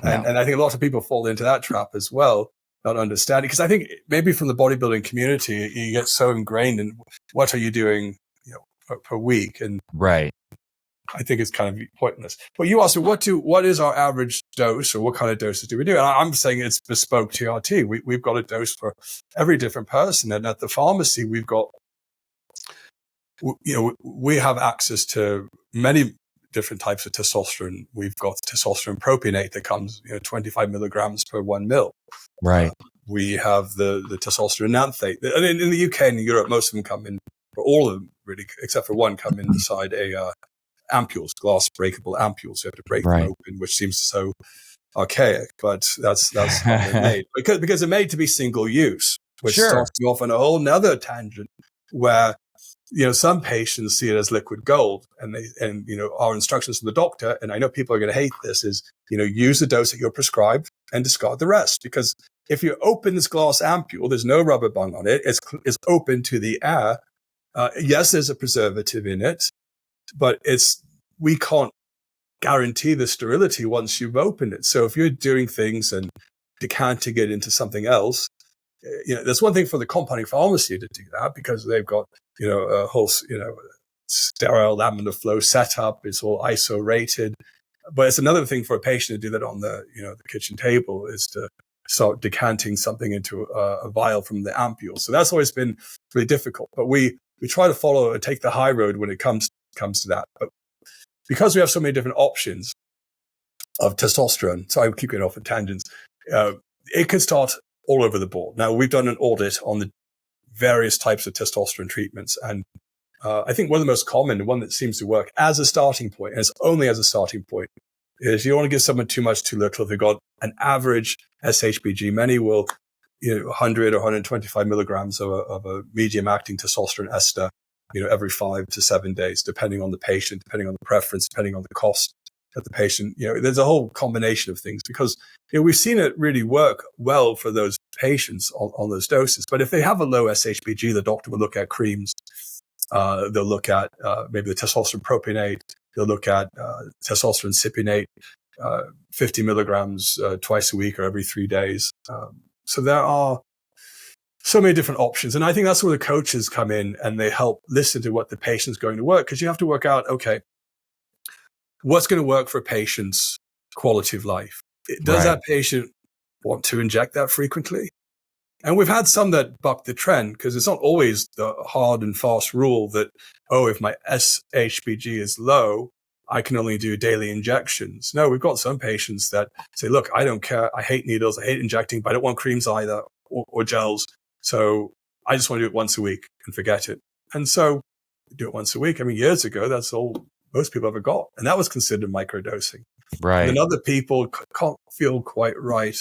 And I think a lot of people fall into that trap as well, not understanding. Because I think maybe from the bodybuilding community, you get so ingrained in what are you doing, per week, and right. I think it's kind of pointless. But you asked, what is our average dose, or what kind of doses do we do? And I'm saying it's bespoke TRT. We've got a dose for every different person, and at the pharmacy we've got, we have access to many different types of testosterone. We've got testosterone propionate that comes, 25 milligrams per 1 mil. Right. We have the testosterone enanthate. And in the UK and in Europe, most of them come in, or all of them really, except for one, come inside ampules, glass breakable ampules. You have to break them open, which seems so archaic, but that's how they're made. Because they're made to be single use, which starts me off on a whole nother tangent where, some patients see it as liquid gold, and our instructions from the doctor, and I know people are going to hate this, is, use the dose that you're prescribed and discard the rest. Because if you open this glass ampule, there's no rubber bung on it. It's open to the air. Yes, there's a preservative in it, but we can't guarantee the sterility once you've opened it. So if you're doing things and decanting it into something else, there's one thing for the compounding pharmacy to do that, because they've got, a whole, sterile laminar flow setup. It's all ISO rated. But it's another thing for a patient to do that on the kitchen table, is to start decanting something into a vial from the ampule. So that's always been really difficult. But we try to follow and take the high road when it comes to that. But because we have so many different options of testosterone, so I keep getting off at tangents, it can start all over the board. Now, we've done an audit on the various types of testosterone treatments, and I think one of the most common, the one that seems to work as a starting point, and it's only as a starting point, is you don't want to give someone too much, too little. If they've got an average SHBG, many will, 100 or 125 milligrams of a medium-acting testosterone ester, every 5 to 7 days, depending on the patient, depending on the preference, depending on the cost of the patient. There's a whole combination of things, because we've seen it really work well for those patients on those doses. But if they have a low SHBG, the doctor will look at creams. They'll look at maybe the testosterone propionate. They'll look at testosterone cypionate, 50 milligrams twice a week or every 3 days. So there are so many different options. And I think that's where the coaches come in, and they help listen to what the patient's going to work, because you have to work out, okay, what's going to work for a patient's quality of life? Does that patient want to inject that frequently? And we've had some that buck the trend, because it's not always the hard and fast rule that, if my SHBG is low, I can only do daily injections. No, we've got some patients that say, look, I don't care. I hate needles. I hate injecting, but I don't want creams either or gels. So I just want to do it once a week and forget it. And so do it once a week. I mean, years ago, that's all most people ever got. And that was considered microdosing. Right. And then other people can't feel quite right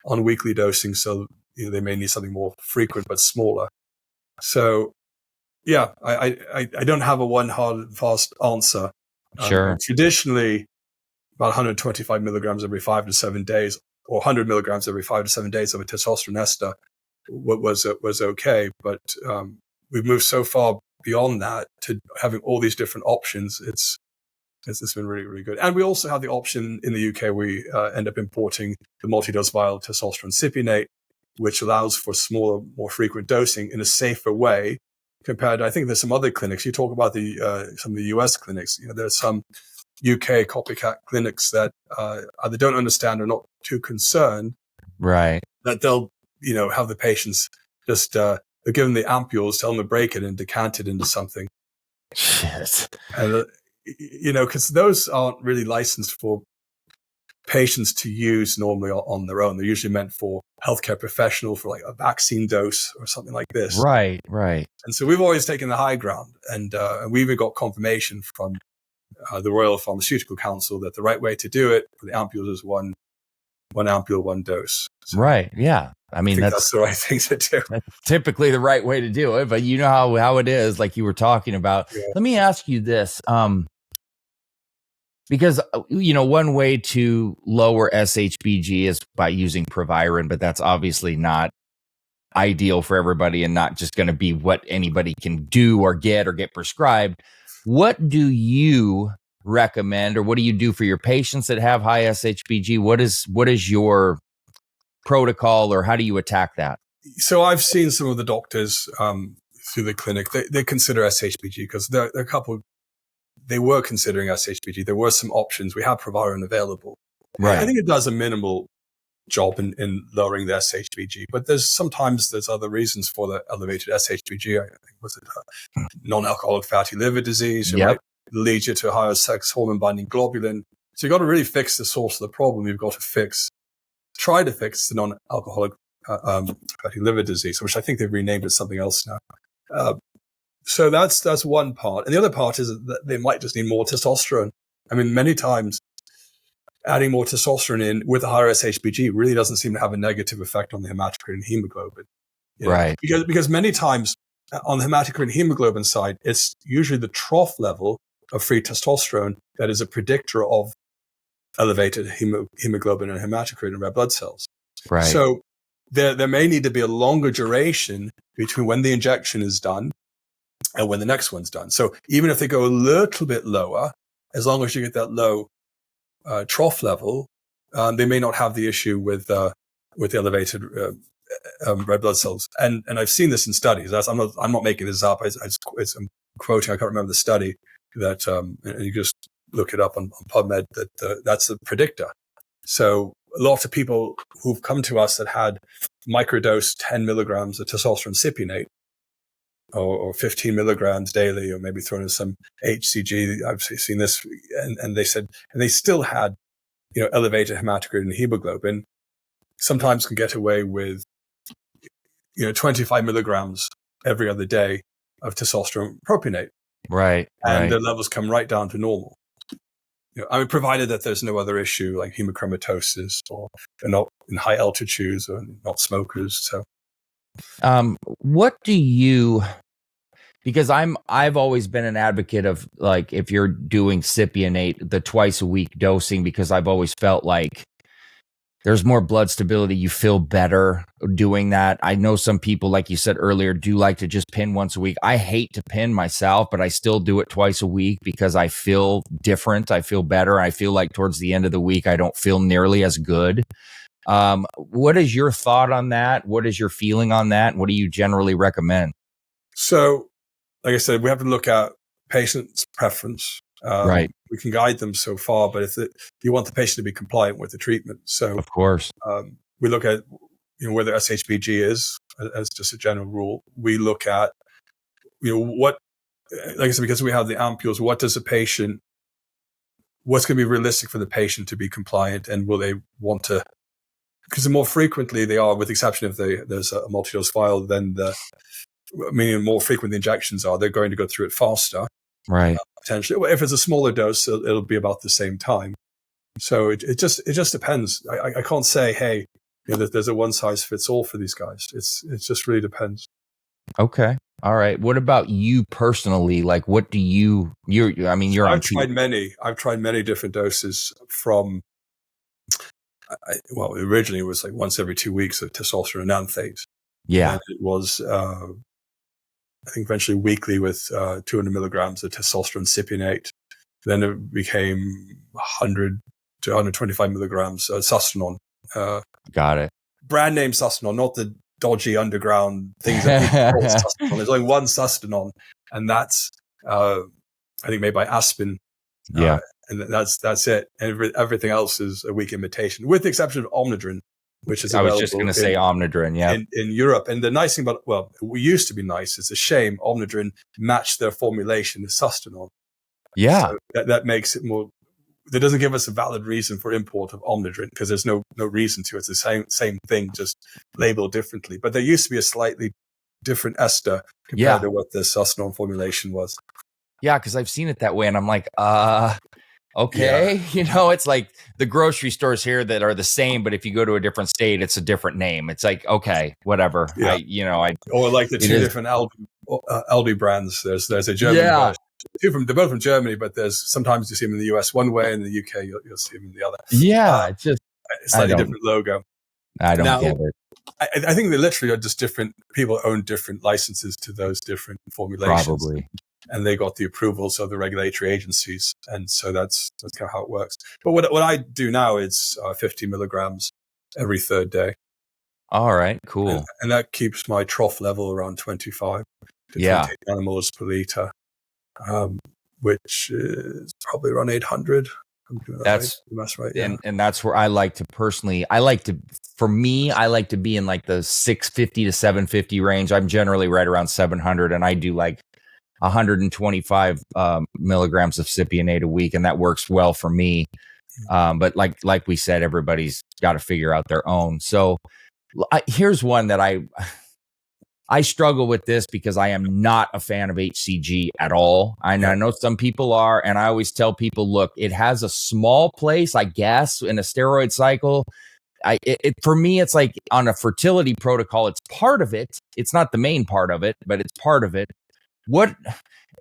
on weekly dosing. So they may need something more frequent, but smaller. So yeah, I don't have a one hard and fast answer. Sure. Traditionally, about 125 milligrams every 5 to 7 days, or 100 milligrams every 5 to 7 days of a testosterone ester was okay. But we've moved so far beyond that to having all these different options. It's been really, really good. And we also have the option in the UK. We end up importing the multi-dose vial testosterone cypionate, which allows for smaller, more frequent dosing in a safer way compared to, I think there's some other clinics. You talk about some of the US clinics. There's some UK copycat clinics that either don't understand or not too concerned. Right. That they'll, have the patients just, they'll give them the ampules, tell them to break it and decant it into something. Shit. And, because those aren't really licensed for patients to use normally on their own. They're usually meant for healthcare professional for like a vaccine dose or something like this. Right. And so we've always taken the high ground, and we even got confirmation from the Royal Pharmaceutical Council that the right way to do it for the ampules is one ampule, one dose. So right. Yeah. I mean, that's the right thing to do. That's typically the right way to do it, but you know how it is, like you were talking about. Yeah. Let me ask you this. Because, one way to lower SHBG is by using Proviron, but that's obviously not ideal for everybody and not just going to be what anybody can do or get prescribed. What do you recommend, or what do you do for your patients that have high SHBG? What is your protocol, or how do you attack that? So I've seen some of the doctors through the clinic. They consider SHBG because there are a couple. They were considering SHBG. There were some options. We have Proviron available. Right. I think it does a minimal job in lowering the SHBG, but there's other reasons for the elevated SHBG. I think was it non-alcoholic fatty liver disease, right? Leads you to higher sex hormone binding globulin. So you've got to really fix the source of the problem. You've got to try to fix the non-alcoholic fatty liver disease, which I think they've renamed it something else now. So that's one part. And the other part is that they might just need more testosterone. I mean, many times adding more testosterone in with a higher SHBG really doesn't seem to have a negative effect on the hematocrit and hemoglobin. Right. Because many times on the hematocrit and hemoglobin side, it's usually the trough level of free testosterone that is a predictor of elevated hemoglobin and hematocrit and red blood cells. Right. So there may need to be a longer duration between when the injection is done and when the next one's done. So even if they go a little bit lower, as long as you get that low trough level, they may not have the issue with the elevated red blood cells. And I've seen this in studies. I'm not making this up. I'm quoting. I can't remember the study that, and you just look it up on PubMed. That's a predictor. So a lot of people who've come to us that had microdose 10 milligrams of testosterone cypionate, or 15 milligrams daily, or maybe thrown in some HCG. I've seen this, and they said, and they still had, elevated hematocrit and hemoglobin. Sometimes can get away with, 25 milligrams every other day of testosterone propionate. Right. And the levels come right down to normal. Provided that there's no other issue like hemochromatosis, or they're not in high altitudes or not smokers. So, what do you? Because I've always been an advocate of, like, if you're doing cypionate, the twice a week dosing, because I've always felt like there's more blood stability. You feel better doing that. I know some people, like you said earlier, do like to just pin once a week. I hate to pin myself, but I still do it twice a week because I feel different. I feel better. I feel like towards the end of the week, I don't feel nearly as good. What is your thought on that? What is your feeling on that? What do you generally recommend? So, like I said, we have to look at patient's preference. Right. We can guide them so far, but you want the patient to be compliant with the treatment. So, of course, we look at whether SHBG is, as just a general rule. We look at what, like I said, because we have the ampules. What's going to be realistic for the patient to be compliant, and will they want to? Because the more frequently they are, with the exception if there's a multi-dose vial, then meaning the more frequent the injections are, they're going to go through it faster. Right. Potentially, if it's a smaller dose, it'll be about the same time. So it just depends. I can't say, hey, there's a one size fits all for these guys. It just really depends. Okay. All right. What about you personally? Like, what do you're I've tried many different doses from. Originally it was like once every 2 weeks of testosterone enanthate. Yeah. And it was, I think eventually weekly with 200 milligrams of testosterone cypionate. Then it became 100 to 125 milligrams sustanon. Got it. Brand name sustanon, not the dodgy underground things that people call sustanon. There's only one sustanon, and that's I think made by Aspen. Yeah. And that's it. And everything else is a weak imitation, with the exception of Omnidron, which is available. I was just going to say Omnidron, yeah. In Europe. And the nice thing about, we used to be nice. It's a shame Omnidron matched their formulation with Sustanon. Yeah. So that makes it more, that doesn't give us a valid reason for import of Omnidron, because there's no reason to. It's the same thing, just labeled differently. But there used to be a slightly different ester compared to what the Sustanon formulation was. Yeah, because I've seen it that way, and I'm like, okay. Yeah. It's like the grocery stores here that are the same, but if you go to a different state, it's a different name. It's like, okay, whatever. Yeah. Or like the two different Aldi brands. There's a German version. They're both from Germany, but there's sometimes you see them in the US one way, and in the UK you'll see them in the other. Yeah, it's just slightly different logo. I don't get it. I think they literally are just different. People own different licenses to those different formulations. Probably. And they got the approvals of the regulatory agencies. And so that's kind of how it works. But what I do now is 50 milligrams every third day. All right, cool. And that keeps my trough level around 25 to 28 nanomoles per liter, which is probably around 800. That's right. Yeah. And that's where I like to be in like the 650 to 750 range. I'm generally right around 700, and I do like 125 milligrams of cypionate a week, and that works well for me. But like we said, everybody's got to figure out their own. So here's one that I struggle with this because I am not a fan of HCG at all. I know some people are, and I always tell people, look, it has a small place, I guess, in a steroid cycle. For me, it's like on a fertility protocol, it's part of it. It's not the main part of it, but it's part of it.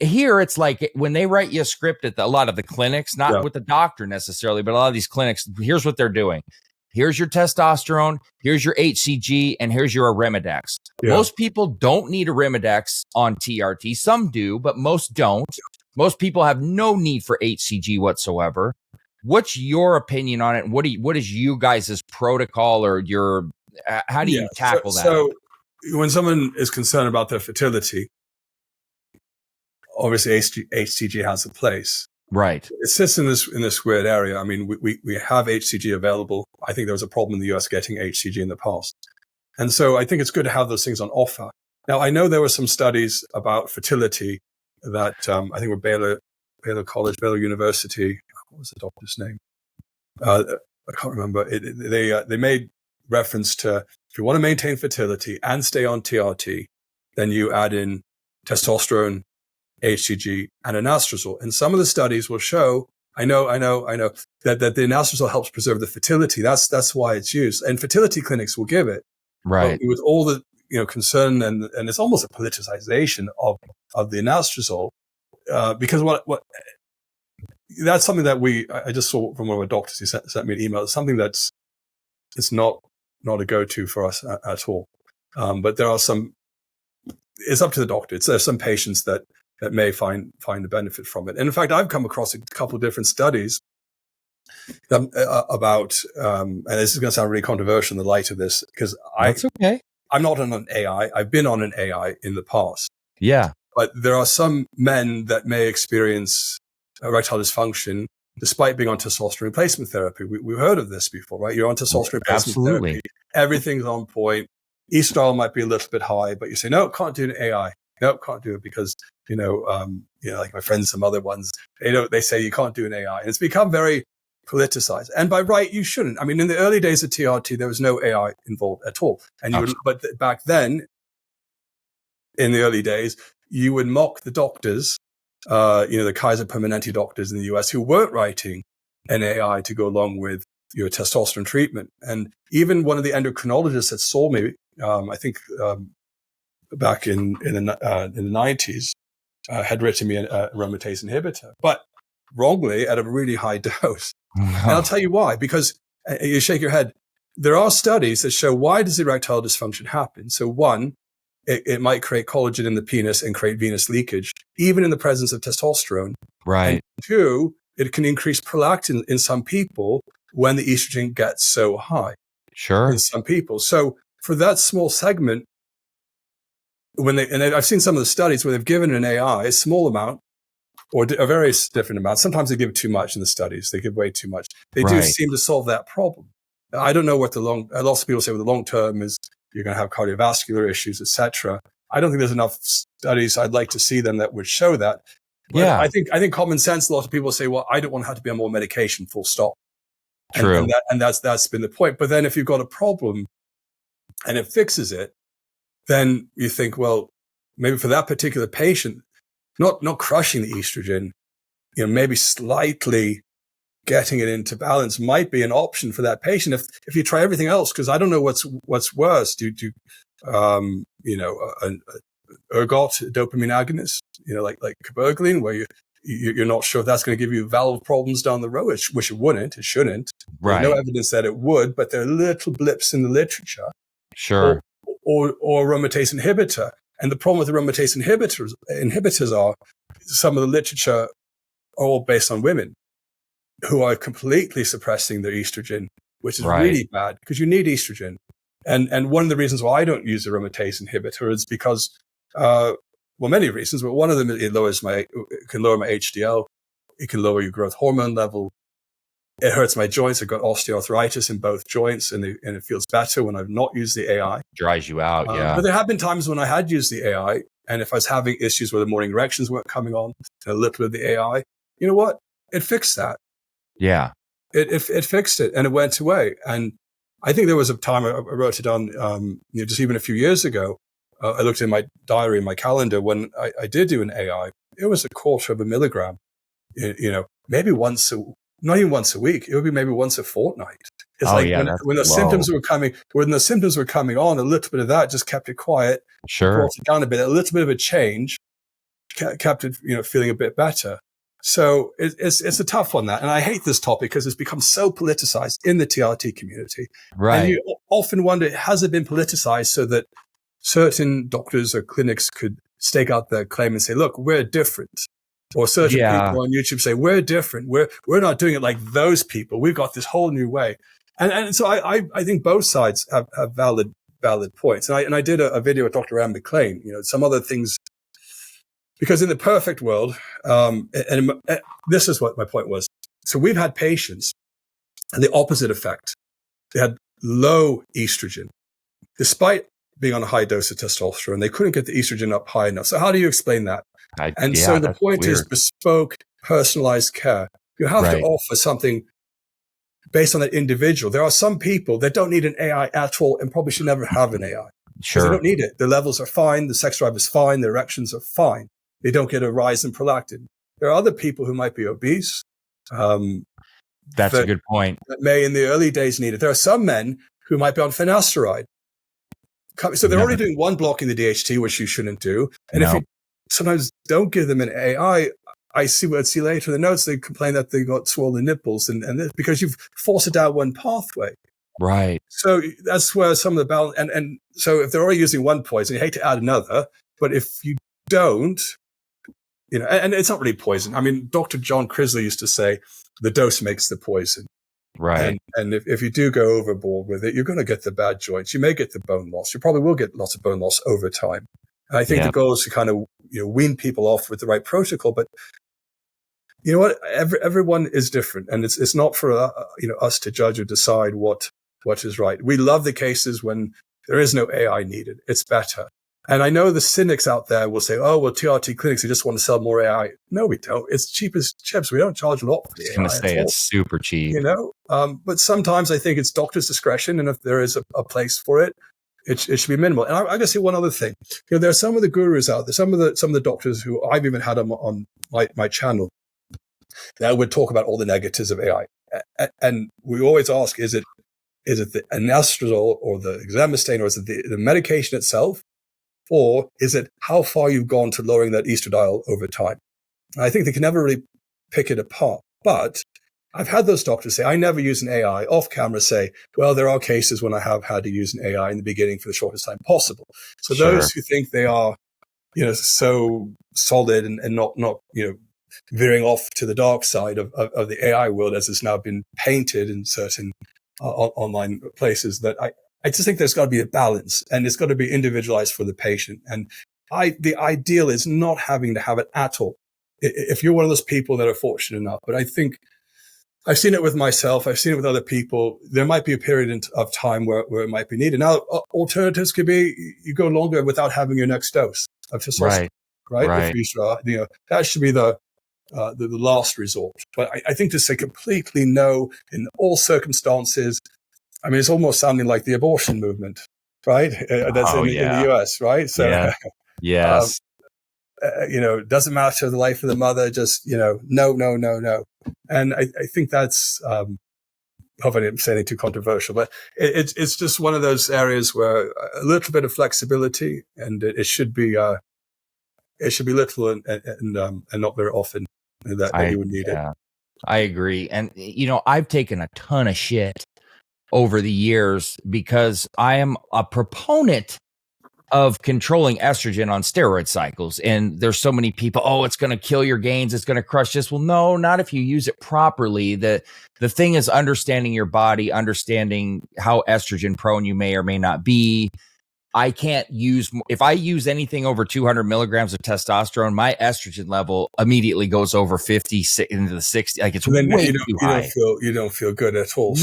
Here it's like when they write you a script at a lot of the clinics, not with the doctor necessarily, but a lot of these clinics, here's what they're doing. Here's your testosterone, here's your HCG, and here's your Arimidex. Yeah. Most people don't need Arimidex on TRT. Some do, but most don't. Most people have no need for HCG whatsoever. What's your opinion on it? What is you guys' protocol, or how do you tackle that? So when someone is concerned about their fertility, obviously HCG has a place. Right. It sits in this weird area. I mean, we have HCG available. I think there was a problem in the US getting HCG in the past. And so I think it's good to have those things on offer. Now, I know there were some studies about fertility that I think were Baylor University. What was the doctor's name? I can't remember. They made reference to, if you want to maintain fertility and stay on TRT, then you add in testosterone, HCG, and anastrozole. And some of the studies will show, I know, that the anastrozole helps preserve the fertility. That's why it's used. And fertility clinics will give it. Right. But with all the concern, and it's almost a politicization of the anastrozole, because what that's something that I just saw from one of our doctors. He sent me an email. It's something it's not a go-to for us at all. But there are some. It's up to the doctor. There's some patients that may find a benefit from it. And in fact, I've come across a couple of different studies about, and this is going to sound really controversial in the light of this, because I'm not on an AI. I've been on an AI in the past. Yeah. But there are some men that may experience erectile dysfunction despite being on testosterone replacement therapy. We've heard of this before, right? You're on testosterone replacement therapy. Everything's on point. Estradiol might be a little bit high, but you say, no, can't do an AI. No, can't do it because, like my friends, some other ones, they say you can't do an AI. And it's become very politicized. And by right, you shouldn't. I mean, in the early days of TRT, there was no AI involved at all. But back then, in the early days, you would mock the doctors, the Kaiser Permanente doctors in the US who weren't writing an AI to go along with your testosterone treatment. And even one of the endocrinologists that saw me, I think back in the 90s, had written me a aromatase inhibitor, but wrongly at a really high dose. And I'll tell you why, because you shake your head. There are studies that show why does erectile dysfunction happen. So one, it might create collagen in the penis and create venous leakage, even in the presence of testosterone. Right. And two, it can increase prolactin in some people when the estrogen gets so high. Sure. In some people. So for that small segment, I've seen some of the studies where they've given an AI a small amount or a various different amounts. Sometimes they give too much in the studies. They give way too much. They do seem to solve that problem. I don't know what lots of people say the long term is you're going to have cardiovascular issues, etc. I don't think there's enough studies. I'd like to see them that would show that. But I think common sense, a lot of people say, well, I don't want to have to be on more medication, full stop. True. And that's been the point. But then if you've got a problem and it fixes it, then you think, well, maybe for that particular patient, not crushing the estrogen, maybe slightly getting it into balance might be an option for that patient. If you try everything else, because I don't know what's worse. Do an ergot dopamine agonist, like cabergoline, where you're not sure if that's going to give you valve problems down the road, which it wouldn't, it shouldn't. Right. There's no evidence that it would, but there are little blips in the literature. Sure. Or aromatase inhibitor. And the problem with aromatase inhibitors are some of the literature are all based on women who are completely suppressing their estrogen, which is really bad because you need estrogen. And one of the reasons why I don't use aromatase inhibitor is because, many reasons, but one of them, it can lower my HDL. It can lower your growth hormone level. It hurts my joints. I've got osteoarthritis in both joints and it feels better when I've not used the AI. Dries you out. But there have been times when I had used the AI and if I was having issues where the morning erections weren't coming on, a little bit of the AI, you know what? It fixed that. Yeah. It fixed it and it went away. And I think there was a time I wrote it down, just even a few years ago. I looked in my diary, in my calendar when I did do an AI. It was 1/4 milligram, maybe not even once a week. It would be maybe once a fortnight. It's when the symptoms were coming on, a little bit of that just kept it quiet. Sure. Brought it down a bit. A little bit of a change kept it, feeling a bit better. So it's a tough one, that. And I hate this topic because it's become so politicized in the TRT community. Right. And you often wonder, has it been politicized so that certain doctors or clinics could stake out their claim and say, look, we're different. Or certain people on YouTube say, we're different. We're not doing it like those people. We've got this whole new way. And so I think both sides have valid points. And I did a video with Dr. Ann McLean, some other things, because in the perfect world, and this is what my point was. So we've had patients and the opposite effect. They had low estrogen, despite being on a high dose of testosterone. They couldn't get the estrogen up high enough. So how do you explain that? So the point is bespoke, personalized care. You have to offer something based on that individual. There are some people that don't need an AI at all and probably should never have an AI. Sure. They don't need it. The levels are fine. The sex drive is fine. The erections are fine. They don't get a rise in prolactin. There are other people who might be obese. That's a good point. That may in the early days need it. There are some men who might be on finasteride. So they're already doing one blocking the DHT, which you shouldn't do. And if you sometimes don't give them an AI, I see later in the notes, they complain that they got swollen nipples and this, because you've forced it down one pathway. Right. So that's where some of the balance, and so if they're already using one poison, you hate to add another, but if you don't, and it's not really poison. I mean, Dr. John Crisley used to say, the dose makes the poison. Right. And if you do go overboard with it, you're going to get the bad joints. You may get the bone loss. You probably will get lots of bone loss over time. And I think the goal is to kind of, wean people off with the right protocol. But You know what? Everyone is different, and it's not for us to judge or decide what is right. We love the cases when there is no AI needed. It's better. And I know the cynics out there will say, "Oh, well, TRT clinics, they just want to sell more AI." No, we don't. It's cheap as chips. We don't charge a lot for the AI. I was going to say it's super cheap. But sometimes I think it's doctor's discretion, and if there is a place for it, it should be minimal. And I'm going to say one other thing. There are some of the gurus out there, some of the doctors who I've even had on my channel that would talk about all the negatives of AI. And we always ask, is it the anastrozole or the exemestane, or is it the medication itself? Or is it how far you've gone to lowering that estradiol over time? And I think they can never really pick it apart. But I've had those doctors say, I never use an AI, off camera say, well, there are cases when I have had to use an AI in the beginning for the shortest time possible. So those who think they are, so solid and not veering off to the dark side of the AI world, as it's now been painted in certain online places, that I just think there's got to be a balance, and it's got to be individualized for the patient. And the ideal is not having to have it at all. If you're one of those people that are fortunate enough, but I think I've seen it with myself. I've seen it with other people. There might be a period of time where it might be needed. Now, alternatives could be you go longer without having your next dose of testosterone, right? If that should be the last resort. But I think to say completely no in all circumstances, I mean, it's almost sounding like the abortion movement, right? That's in the US, right? So, yes. Doesn't matter the life of the mother, just, no. And I think that's, hopefully I didn't say anything too controversial, but it's just one of those areas where a little bit of flexibility, and it should be little and not very often that you would need it. I agree. And, I've taken a ton of shit over the years because I am a proponent of controlling estrogen on steroid cycles. And there's so many people, it's going to kill your gains, it's going to crush this. Well, no, not if you use it properly. The thing is understanding your body, understanding how estrogen prone you may or may not be. I can't if I use anything over 200 milligrams of testosterone, my estrogen level immediately goes over 50 into the 60. Like it's way too high. You don't feel good at all.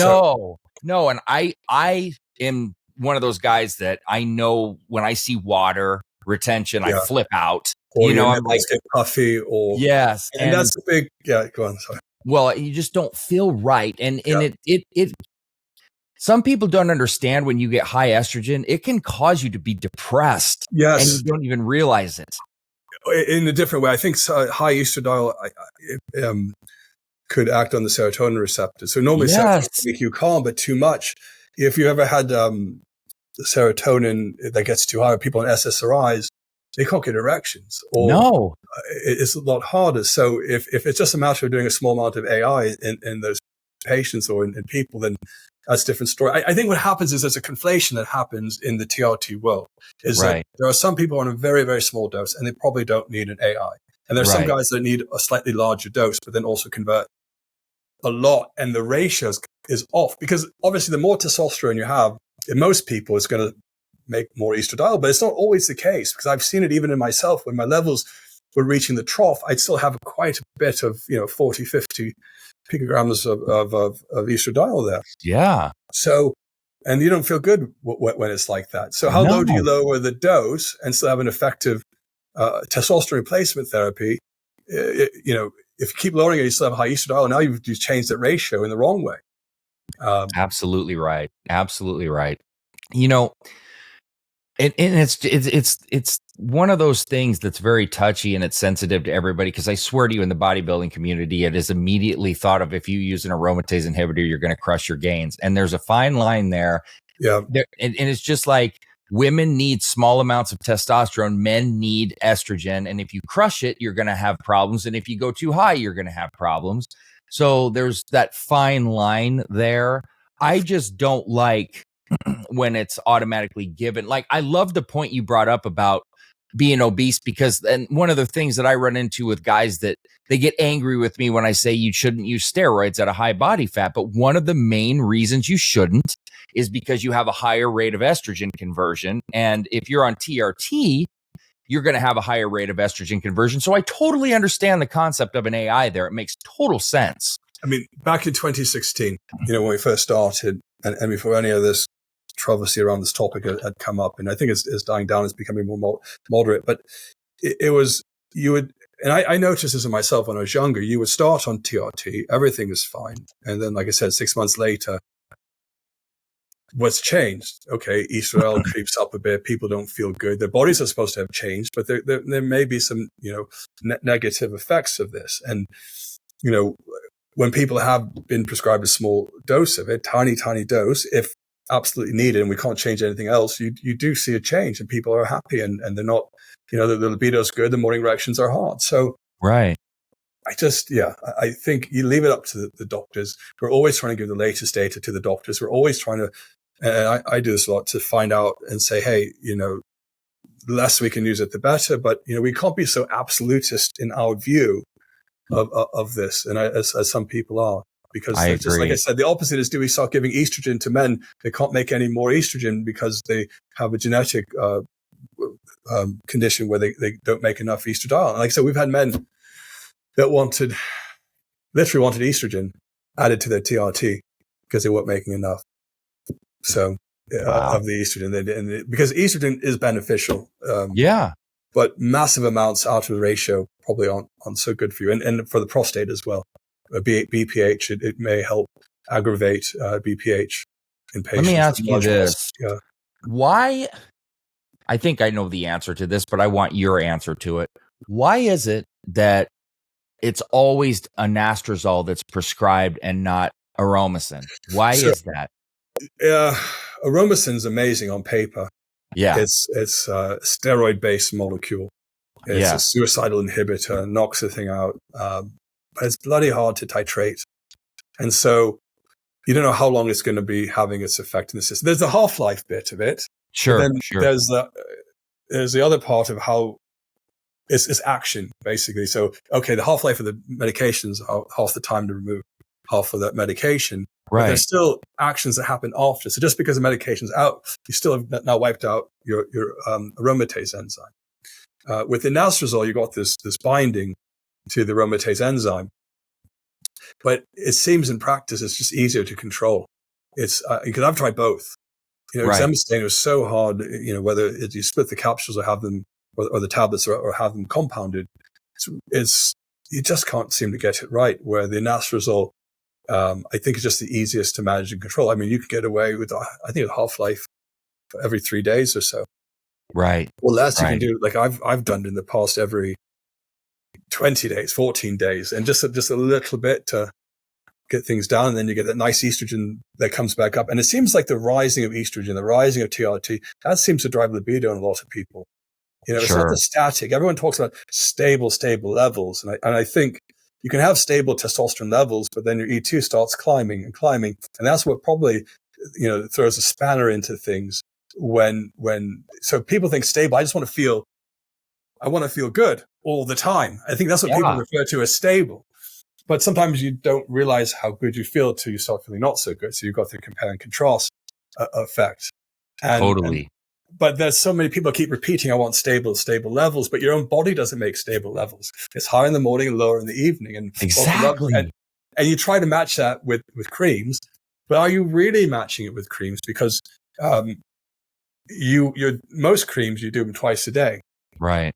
No. And I am one of those guys that I know when I see water retention, I flip out. Or I'm like get puffy or yes. And that's a big, go on. Sorry. Well, you just don't feel right. And it some people don't understand when you get high estrogen, it can cause you to be depressed. Yes. And you don't even realize it. In a different way. I think high estradiol could act on the serotonin receptor. So normally serotonin make you calm, but too much. If you ever had serotonin that gets too high, people on SSRIs, they can't get erections. Or it's a lot harder. So if it's just a matter of doing a small amount of AI in those patients or in people, then that's a different story. I think what happens is there's a conflation that happens in the TRT world. That there are some people on a very, very small dose, and they probably don't need an AI. And there's some guys that need a slightly larger dose, but then also convert a lot. And the ratios is off because obviously the more testosterone you have, in most people, it's going to make more estradiol, but it's not always the case because I've seen it even in myself when my levels were reaching the trough, I'd still have quite a bit of, 40, 50 picograms of estradiol there. Yeah. So, and you don't feel good when it's like that. So how low do you lower the dose and still have an effective testosterone replacement therapy? If you keep lowering it, you still have high estradiol. Now you've changed that ratio in the wrong way. Absolutely right. Absolutely right. And it's one of those things that's very touchy and it's sensitive to everybody because I swear to you, in the bodybuilding community, it is immediately thought of if you use an aromatase inhibitor, you're going to crush your gains. And there's a fine line there. Yeah. And it's just like women need small amounts of testosterone, men need estrogen. And if you crush it, you're going to have problems. And if you go too high, you're going to have problems. So there's that fine line there. I just don't like when it's automatically given. Like, I love the point you brought up about being obese because and one of the things that I run into with guys that they get angry with me when I say you shouldn't use steroids at a high body fat. But one of the main reasons you shouldn't is because you have a higher rate of estrogen conversion. And if you're on TRT, you're going to have a higher rate of estrogen conversion. So I totally understand the concept of an AI there. It makes total sense. I mean, back in 2016, when we first started, and before any of this controversy around this topic had come up, and I think it's dying down, it's becoming more moderate, but it was, you would, and I noticed this in myself when I was younger, you would start on TRT, everything is fine. And then, like I said, 6 months later, what's changed? Okay, estrogen creeps up a bit. People don't feel good. Their bodies are supposed to have changed, but there may be some, negative effects of this. And, when people have been prescribed a small dose of it, tiny dose, if absolutely needed, and we can't change anything else, you do see a change, and people are happy, and they're not, the libido is good. The morning erections are hard. So, right. I think you leave it up to the doctors. We're always trying to give the latest data to the doctors. We're always trying to, and I do this a lot, to find out and say, hey, the less we can use it, the better. But, we can't be so absolutist in our view of this. And as some people are, because just like I said, the opposite is, do we start giving estrogen to men? They can't make any more estrogen because they have a genetic condition where they don't make enough estradiol. And like I said, we've had men that literally wanted estrogen added to their TRT because they weren't making enough. So of the estrogen, because estrogen is beneficial. But massive amounts out of the ratio probably aren't so good for you. And for the prostate as well. BPH, it may help aggravate BPH in patients. Let me ask you this. Why, I think I know the answer to this, but I want your answer to it. Why is it that it's always anastrozole that's prescribed and not aromasin? Why is that? Aromasin's amazing on paper. Yeah. It's a steroid-based molecule. It's a suicidal inhibitor, knocks the thing out. But it's bloody hard to titrate. And so you don't know how long it's going to be having its effect in the system. There's the half-life bit of it. Sure. Then there's the other part of how it's action, basically. So, okay, the half-life of the medications are half the time to remove half of that medication. Right. But there's still actions that happen after. So just because the medication's out, you still have now wiped out your aromatase enzyme. With anastrozole, you got this binding to the aromatase enzyme. But it seems in practice it's just easier to control. It's because I've tried both. Exemestane was so hard. Whether you split the capsules or have them, or the tablets, or have them compounded, it's you just can't seem to get it right. Where the anastrozole, I think, is just the easiest to manage and control. I mean, you could get away with, I think, a half-life for every 3 days or so. Right. Well, less you can do, like I've done in the past, every 20 days, 14 days, and just a little bit to get things down. And then you get that nice estrogen that comes back up. And it seems like the rising of estrogen, the rising of TRT, that seems to drive libido in a lot of people. It's not the static. Everyone talks about stable levels. And I think you can have stable testosterone levels, but then your E2 starts climbing. And that's what probably, throws a spanner into things so people think stable. I want to feel good all the time. I think that's what people refer to as stable. But sometimes you don't realize how good you feel till you start feeling not so good. So you've got the compare and contrast effect. Totally. But there's so many people keep repeating, I want stable levels, but your own body doesn't make stable levels. It's higher in the morning and lower in the evening. And exactly. And you try to match that with creams, but are you really matching it with creams? Because most creams, you do them twice a day. Right.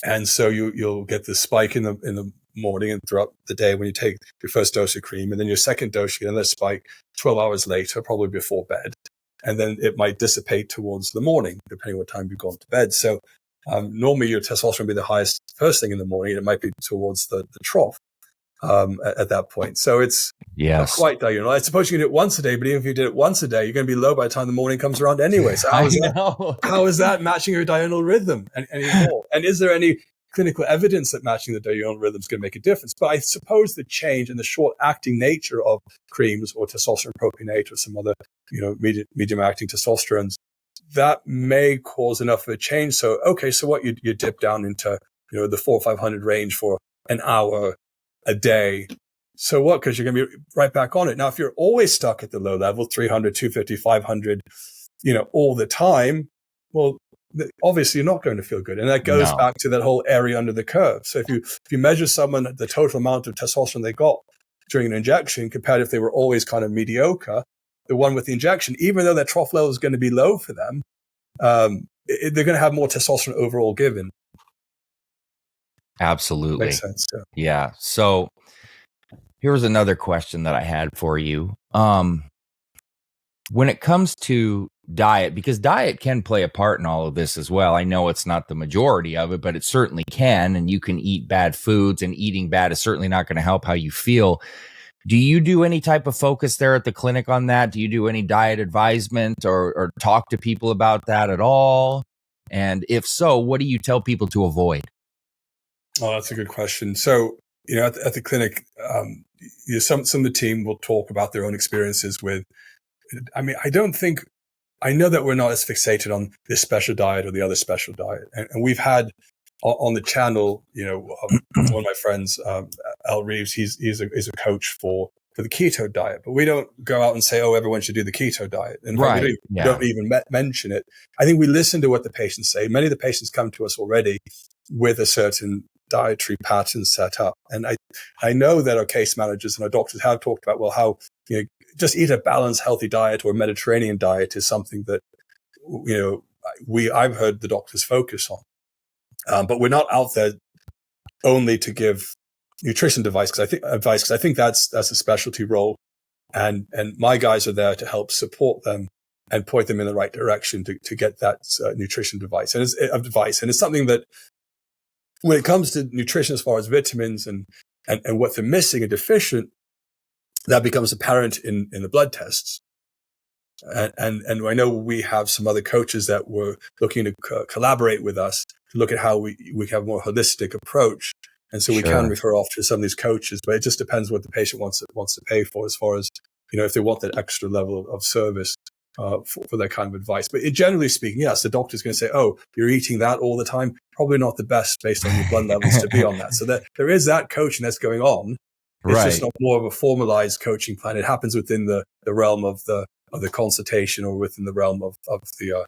And so you'll get this spike in the morning and throughout the day when you take your first dose of cream, and then your second dose, you get another spike 12 hours later, probably before bed. And then it might dissipate towards the morning, depending on what time you've gone to bed. So normally your testosterone will be the highest first thing in the morning, and it might be towards the trough at that point. So it's not quite diurnal. I suppose you can do it once a day, but even if you did it once a day, you're going to be low by the time the morning comes around anyway. So how is that matching your diurnal rhythm anymore? And is there any clinical evidence that matching the diurnal rhythm is going to make a difference? But I suppose the change in the short-acting nature of creams or testosterone propionate or some other, medium-acting testosterones, that may cause enough of a change. So, okay, so what you dip down into, the 400 or 500 range for an hour a day. So what? Because you're going to be right back on it. Now, if you're always stuck at the low level, 300, 250, 500, all the time, well, obviously you're not going to feel good. And that goes back to that whole area under the curve. So if you measure someone, the total amount of testosterone they got during an injection compared if they were always kind of mediocre, the one with the injection, even though their trough level is going to be low for them, they're going to have more testosterone overall given. Absolutely. Makes sense. Yeah. So here's another question that I had for you. When it comes to diet, because diet can play a part in all of this as well. I know it's not the majority of it, but it certainly can. And you can eat bad foods, and eating bad is certainly not going to help how you feel. Do you do any type of focus there at the clinic on that? Do you do any diet advisement or talk to people about that at all? And if so, what do you tell people to avoid? Oh, that's a good question. So, at the clinic, some of the team will talk about their own experiences with, I know that we're not as fixated on this special diet or the other special diet. And we've had on the channel, one of my friends, Al Reeves, he's a coach for the keto diet, but we don't go out and say, oh, everyone should do the keto diet. And we don't even mention it. I think we listen to what the patients say. Many of the patients come to us already with a certain dietary pattern set up. And I know that our case managers and our doctors have talked about, well, how, just eat a balanced, healthy diet or Mediterranean diet is something that, I've heard the doctors focus on. But we're not out there only to give nutrition advice because I think that's a specialty role. And my guys are there to help support them and point them in the right direction to get that nutrition advice. And it's something that when it comes to nutrition, as far as vitamins and what they're missing and deficient, that becomes apparent in the blood tests. And I know we have some other coaches that were looking to collaborate with us to look at how we have a more holistic approach. And so we can refer off to some of these coaches, but it just depends what the patient wants to pay for, as far as, if they want that extra level of service for that kind of advice. But generally speaking, yes, the doctor's going to say, oh, you're eating that all the time. Probably not the best based on your blood levels to be on that. So that there is that coaching that's going on. It's just not more of a formalized coaching plan. It happens within the realm of the consultation or within the realm of the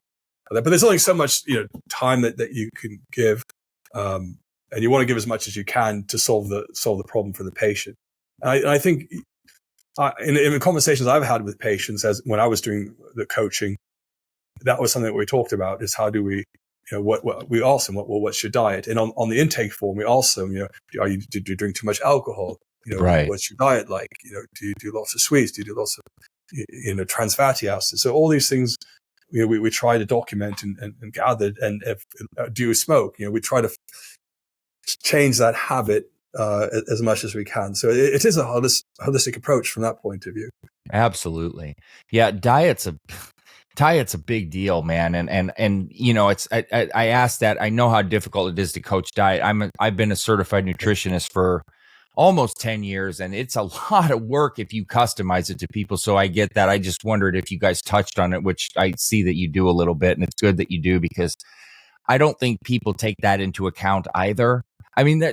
but there's only so much time that you can give, and you want to give as much as you can to solve the problem for the patient. And I think in the conversations I've had with patients, as when I was doing the coaching, that was something that we talked about, is how do we, what we ask them, what's your diet? And on the intake form, we ask them, do you drink too much alcohol? What's your diet like? Do you do lots of sweets? Do you do lots of, trans fatty acids? So all these things, we try to document and gather. And if do you smoke? We try to change that habit as much as we can. So it is a holistic approach from that point of view. Absolutely. Yeah. Diet's a big deal, man. And it's, I asked that. I know how difficult it is to coach diet. I've been a certified nutritionist for almost 10 years, and it's a lot of work if you customize it to people. So I get that. I just wondered if you guys touched on it, which I see that you do a little bit, and it's good that you do, because I don't think people take that into account either. I mean,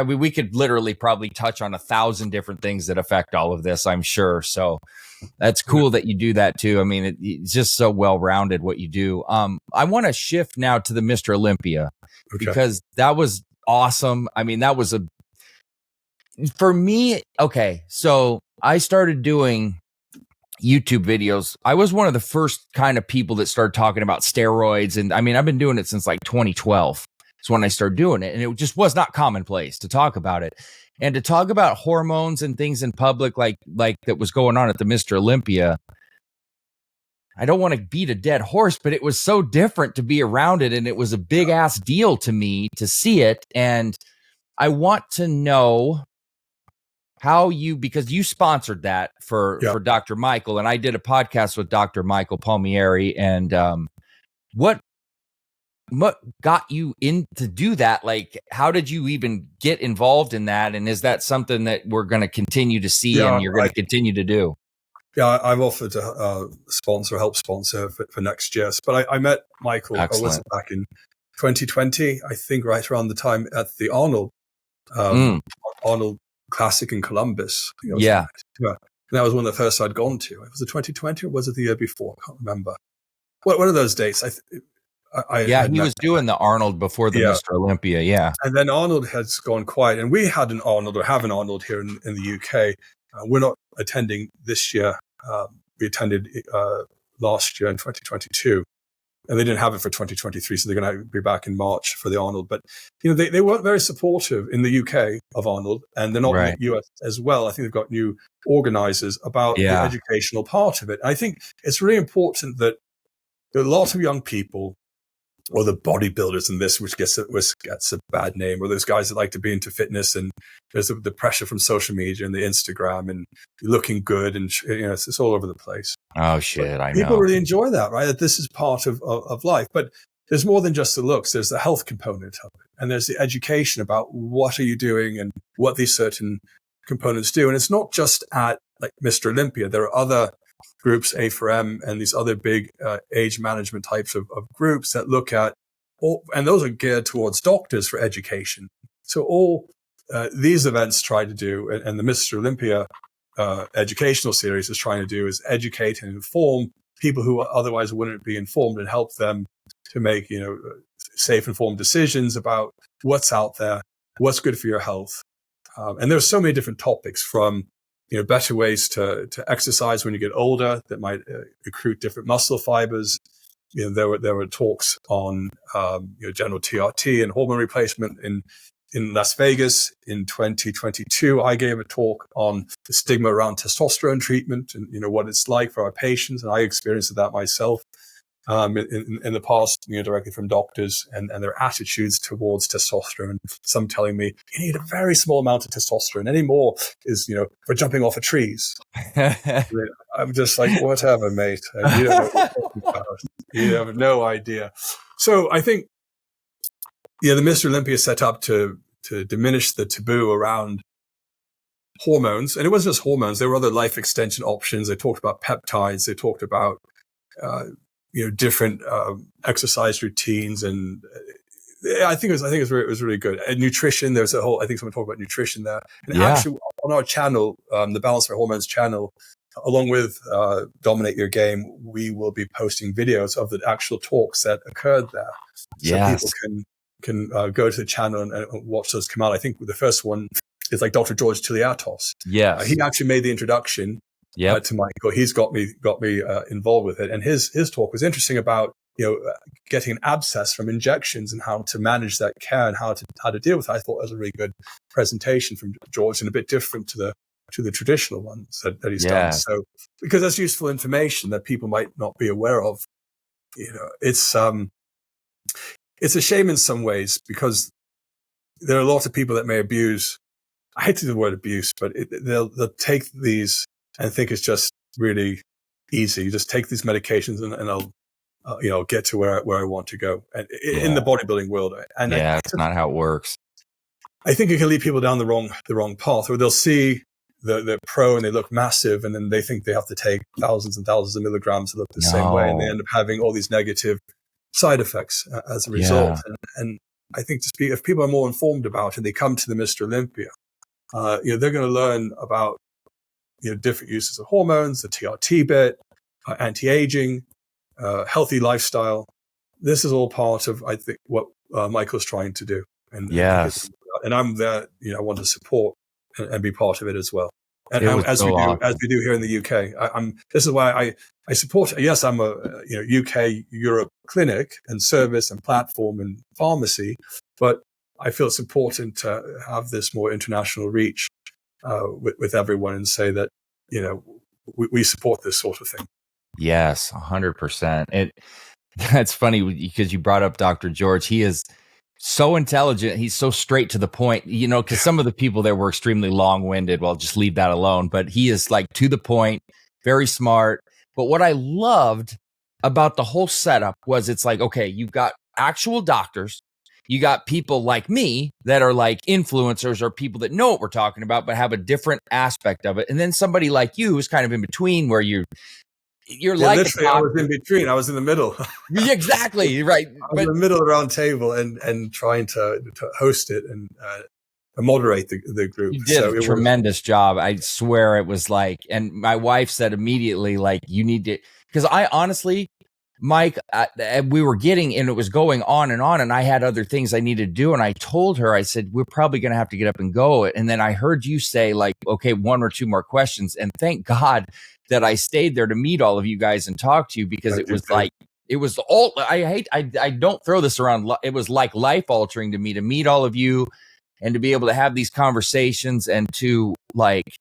we could literally probably touch on 1,000 different things that affect all of this, I'm sure. So that's cool that you do that too. I mean, it's just so well-rounded what you do. I want to shift now to the Mr. Olympia, because that was awesome. I mean, that was for me. Okay. So I started doing YouTube videos. I was one of the first kind of people that started talking about steroids. And I mean, I've been doing it since like 2012. It's when I started doing it. And it just was not commonplace to talk about it. And to talk about hormones and things in public, like that was going on at the Mr. Olympia. I don't want to beat a dead horse, but it was so different to be around it. And it was a big ass deal to me to see it. And I want to know how because you sponsored that for Dr. Michael, and I did a podcast with Dr. Michael Palmieri, and what got you in to do that? Like, how did you even get involved in that? And is that something that we're going to continue to see and you're going to continue to do? Yeah, I've offered to help sponsor for next year. But I met Michael, was it back in 2020, I think, right around the time at the Arnold Classic in Columbus. Yeah. And that was one of the first I'd gone to. Was it 2020 or was it the year before? I can't remember. What are those dates? I Yeah, had he met. was doing the Arnold before the Yeah. Mr. Olympia. Yeah. And then Arnold has gone quiet. And we had an Arnold, or have an Arnold here in the UK. We're not attending this year. We attended last year in 2022. And they didn't have it for 2023, so they're going to be back in March for the Arnold. But they weren't very supportive in the UK of Arnold, and they're not Right. in the US as well. I think they've got new organizers about the educational part of it. I think it's really important that there are a lot of young people, or the bodybuilders in this, which gets a bad name, or those guys that like to be into fitness, and there's the pressure from social media and the Instagram and looking good, and it's all over the place. Oh shit, I know. People really enjoy that, right? That this is part of life. But there's more than just the looks. There's the health component of it, and there's the education about what are you doing and what these certain components do. And it's not just at like Mr. Olympia. There are other groups, A4M, and these other big age management types of groups that look at all, and those are geared towards doctors for education. So all these events try to do, and the Mr. Olympia educational series is trying to do, is educate and inform people who otherwise wouldn't be informed, and help them to make safe, informed decisions about what's out there, what's good for your health. And there's so many different topics, from better ways to exercise when you get older that might recruit different muscle fibers. There were talks on general TRT and hormone replacement in Las Vegas in 2022. I gave a talk on the stigma around testosterone treatment and what it's like for our patients, and I experienced that myself in the past, directly from doctors and their attitudes towards testosterone. Some telling me you need a very small amount of testosterone. Any more is for jumping off of trees. I'm just like, whatever, mate. You don't know what you're talking about. You have no idea. So I think the Mr. Olympia is set up to diminish the taboo around hormones. And it wasn't just hormones. There were other life extension options. They talked about peptides. They talked about different exercise routines, and I think it was really good. And nutrition, there's a whole, I think someone talked about nutrition there. And actually on our channel, the Balance for Hormones channel, along with Dominate Your Game, we will be posting videos of the actual talks that occurred there. So people can go to the channel and watch those come out. I think the first one is like Dr. George Tiliatos. Yes. He actually made the introduction to Michael. He's got me involved with it. And his talk was interesting about, getting an abscess from injections and how to manage that care and how to deal with it. I thought it was a really good presentation from George, and a bit different to the traditional ones that he's done. So, because that's useful information that people might not be aware of. It's a shame in some ways, because there are a lot of people that may abuse. I hate to use the word abuse, but they'll take these and think it's just really easy. You just take these medications and I'll get to where I want to go, and in the bodybuilding world. And it's not how it works. I think it can lead people down the wrong path, where they'll see the pro and they look massive, and then they think they have to take thousands and thousands of milligrams to look the same way, and they end up having all these negative side effects as a result. And I think if people are more informed about it, they come to the Mr. Olympia, they're going to learn about different uses of hormones, the TRT bit, anti-aging, healthy lifestyle. This is all part of, I think, what Michael's trying to do. And I'm there, I want to support and be part of it as well. And as we do here in the UK, this is why I support. Yes, I'm a UK Europe clinic and service and platform and pharmacy, but I feel it's important to have this more international reach with everyone, and say that we support this sort of thing. Yes, 100%. That's funny because you brought up Dr. George. He is so intelligent. He's so straight to the point, because some of the people there were extremely long-winded. Well, just leave that alone. But he is like to the point, very smart. But what I loved about the whole setup was, it's like, okay, you've got actual doctors. You got people like me that are like influencers, or people that know what we're talking about, but have a different aspect of it. And then somebody like you who's kind of in between, where you're like literally, I was in between. I was in the middle. Exactly, right. I was in the middle of the round table and trying to host it and moderate the group. You did a tremendous job. I swear it was like, and my wife said immediately, like, you need to, because I honestly, Mike, we were getting, and it was going on, and I had other things I needed to do. And I told her, I said, we're probably going to have to get up and go. And then I heard you say, like, okay, one or two more questions. And thank God that I stayed there to meet all of you guys and talk to you, because it was like, it was all, I don't throw this around. It was like life altering to me to meet all of you and to be able to have these conversations, and to, like,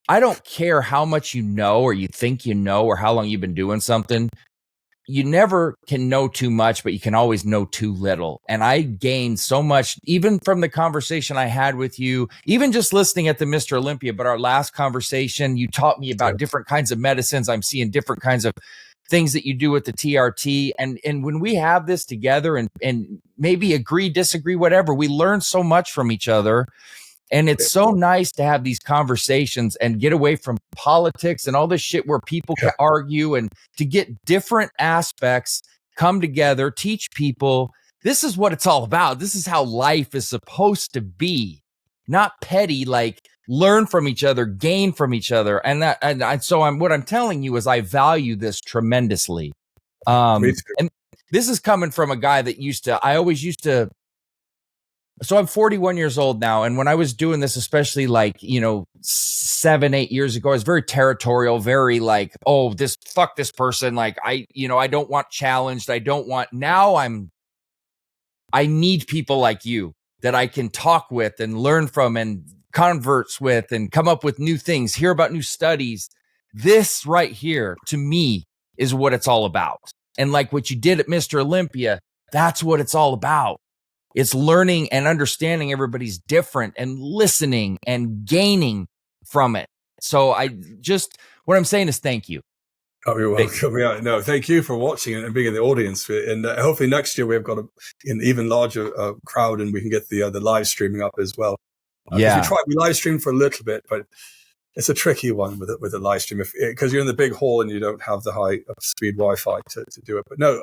I don't care how much you know, or you think you know, or how long you've been doing something. You never can know too much, but you can always know too little. And I gained so much, even from the conversation I had with you, even just listening at the Mr. Olympia. But our last conversation, you taught me about different kinds of medicines. I'm seeing different kinds of things that you do with the TRT. And when we have this together and maybe agree, disagree, whatever, we learn so much from each other. And it's so nice to have these conversations and get away from politics and all this shit where people can argue, and to get different aspects come together, teach people. This is what it's all about. This is how life is supposed to be, not petty, like learn from each other, gain from each other. So what I'm telling you is I value this tremendously. And this is coming from a guy that so I'm 41 years old now. And when I was doing this, especially like, 7-8 years ago, I was very territorial, very like, oh, fuck this person. Like I don't want challenged. I need people like you that I can talk with and learn from and converse with and come up with new things, hear about new studies. This right here, to me, is what it's all about. And like what you did at Mr. Olympia, that's what it's all about. It's learning and understanding everybody's different and listening and gaining from it. So what I'm saying is thank you. Oh, you're welcome. Yeah, no, thank you for watching and being in the audience. And hopefully next year we've got an even larger crowd, and we can get the live streaming up as well. We live stream for a little bit, but it's a tricky one with a live stream because you're in the big hall and you don't have the high speed Wi-Fi to do it. But no,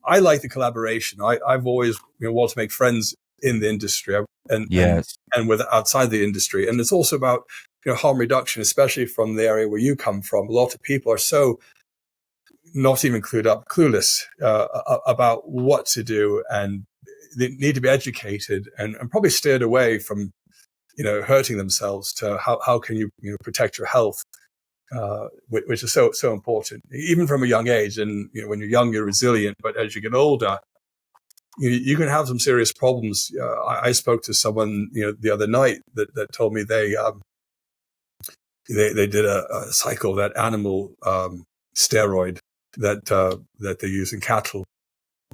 I like the collaboration. I've always wanted to make friends in the industry and with outside the industry. And it's also about harm reduction, especially from the area where you come from. A lot of people are so not even clueless about what to do, and they need to be educated and probably steered away from hurting themselves to how can you protect your health, which is so important, even from a young age. And when you're young, you're resilient, but as you get older, you can have some serious problems. I spoke to someone the other night that told me they did a cycle, that animal steroid that they use in cattle,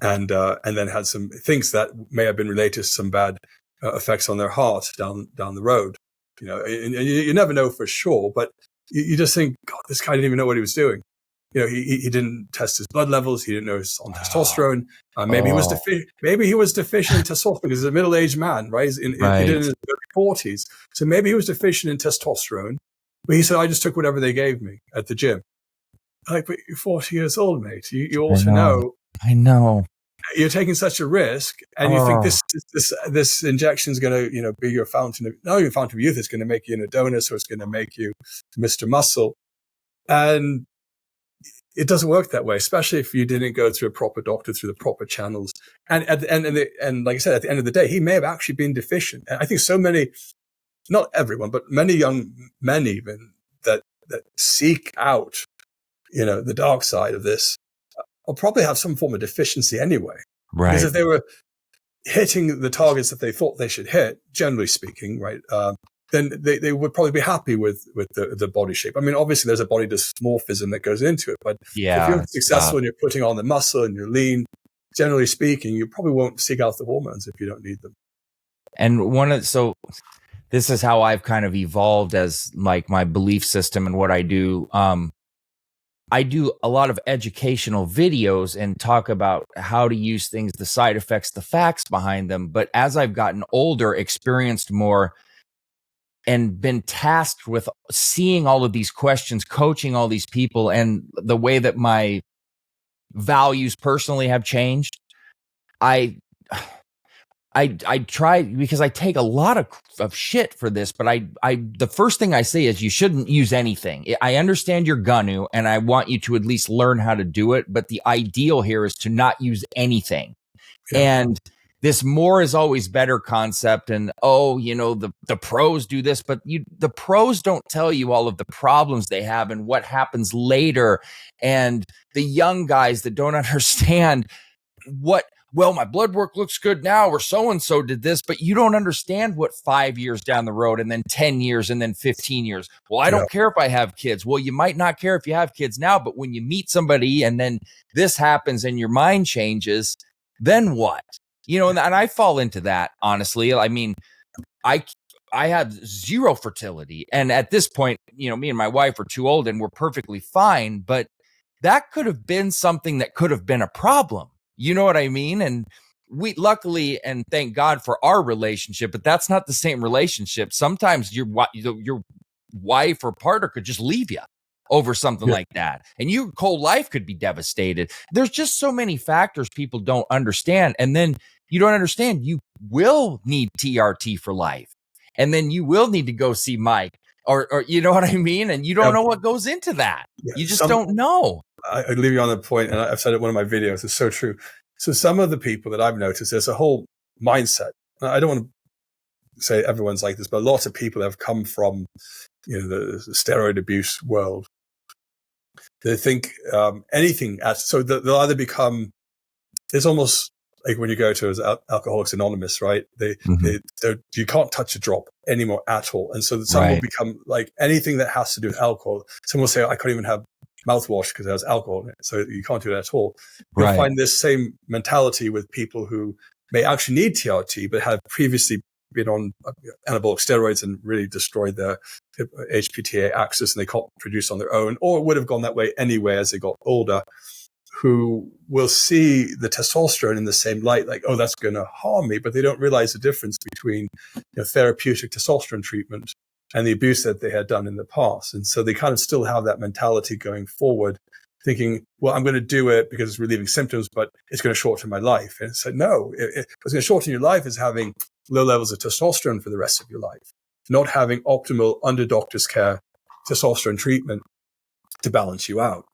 and then had some things that may have been related to some bad effects on their heart down the road. And you never know for sure, but you just think, God, this guy didn't even know what he was doing. He didn't test his blood levels. He didn't know he was on testosterone. Maybe he was deficient in testosterone because he's a middle-aged man, right? He did it in his early 40s. So maybe he was deficient in testosterone. But he said, I just took whatever they gave me at the gym. Like, but you're 40 years old, mate. You also know. I know. You're taking such a risk, and you think this injection is going to, be your fountain of youth. It's going to make you an Adonis, or it's going to make you Mr. Muscle. And it doesn't work that way, especially if you didn't go through a proper doctor, through the proper channels. And at the end, and like I said, at the end of the day, he may have actually been deficient. And I think so many, not everyone, but many young men even that seek out, the dark side of this, will probably have some form of deficiency anyway. Right. Because if they were hitting the targets that they thought they should hit, generally speaking, right, then they would probably be happy with the body shape. I mean, obviously there's a body dysmorphism that goes into it, but if you're successful and you're putting on the muscle and you're lean, generally speaking, you probably won't seek out the hormones if you don't need them. And so this is how I've kind of evolved as like my belief system and what I do. I do a lot of educational videos and talk about how to use things, the side effects, the facts behind them. But as I've gotten older, experienced more, and been tasked with seeing all of these questions, coaching all these people, and the way that my values personally have changed, I I try, because I take a lot of shit for this, but the first thing I say is you shouldn't use anything. I understand you're gonna, and I want you to at least learn how to do it. But the ideal here is to not use anything. Yeah. And this more is always better concept. And, the pros do this, but the pros don't tell you all of the problems they have and what happens later. And the young guys that don't understand my blood work looks good now, or so-and-so did this, but you don't understand what 5 years down the road, and then 10 years, and then 15 years. Well, I don't care if I have kids. Well, you might not care if you have kids now, but when you meet somebody and then this happens and your mind changes, then what? And I fall into that, honestly. I mean, I had zero fertility. And at this point, me and my wife are too old and we're perfectly fine. But that could have been something that could have been a problem. You know what I mean? And we luckily, and thank God for our relationship, but that's not the same relationship. Sometimes your wife or partner could just leave you over something like that. And your whole life could be devastated. There's just so many factors people don't understand. And then you don't understand, you will need TRT for life. And then you will need to go see Mike or you know what I mean? And you don't know what goes into that. Yeah, you just don't know. I leave you on the point, and I've said it in one of my videos. It's so true. So some of the people that I've noticed, there's a whole mindset. I don't want to say everyone's like this, but lots of people have come from, the steroid abuse world. They think anything. So they'll either become. It's almost like when you go to Alcoholics Anonymous, right? You can't touch a drop anymore at all, and so some will become like anything that has to do with alcohol. Some will say, I can't even have mouthwash because there's alcohol in it, so you can't do that at all. You'll find this same mentality with people who may actually need TRT but have previously been on anabolic steroids and really destroyed their HPTA axis, and they can't produce on their own, or would have gone that way anyway as they got older, who will see the testosterone in the same light, like, oh, that's going to harm me, but they don't realize the difference between therapeutic testosterone treatment and the abuse that they had done in the past. And so they kind of still have that mentality going forward, thinking, well, I'm going to do it because it's relieving symptoms, but it's going to shorten my life. And it's like, no, what's going to shorten your life is having low levels of testosterone for the rest of your life, not having optimal under doctor's care testosterone treatment to balance you out,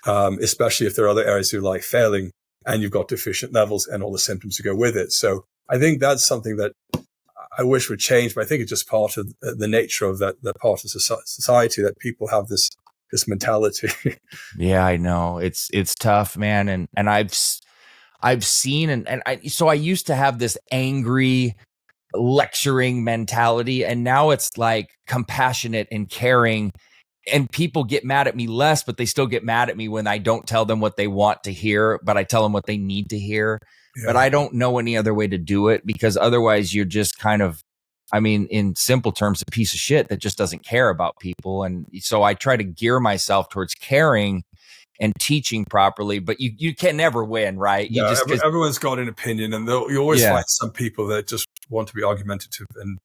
especially if there are other areas of your life failing and you've got deficient levels and all the symptoms to go with it. So I think that's something that I wish would change, but I think it's just part of the nature of that part of society, that people have this mentality. Yeah, I know. It's tough, man. And I've seen, and I used to have this angry lecturing mentality, and now it's like compassionate and caring, and people get mad at me less, but they still get mad at me when I don't tell them what they want to hear, but I tell them what they need to hear. Yeah. But I don't know any other way to do it, because otherwise you're just kind of, in simple terms, a piece of shit that just doesn't care about people. And so I try to gear myself towards caring and teaching properly, but you can never win, right? Everyone's got an opinion, and you always find some people that just want to be argumentative. And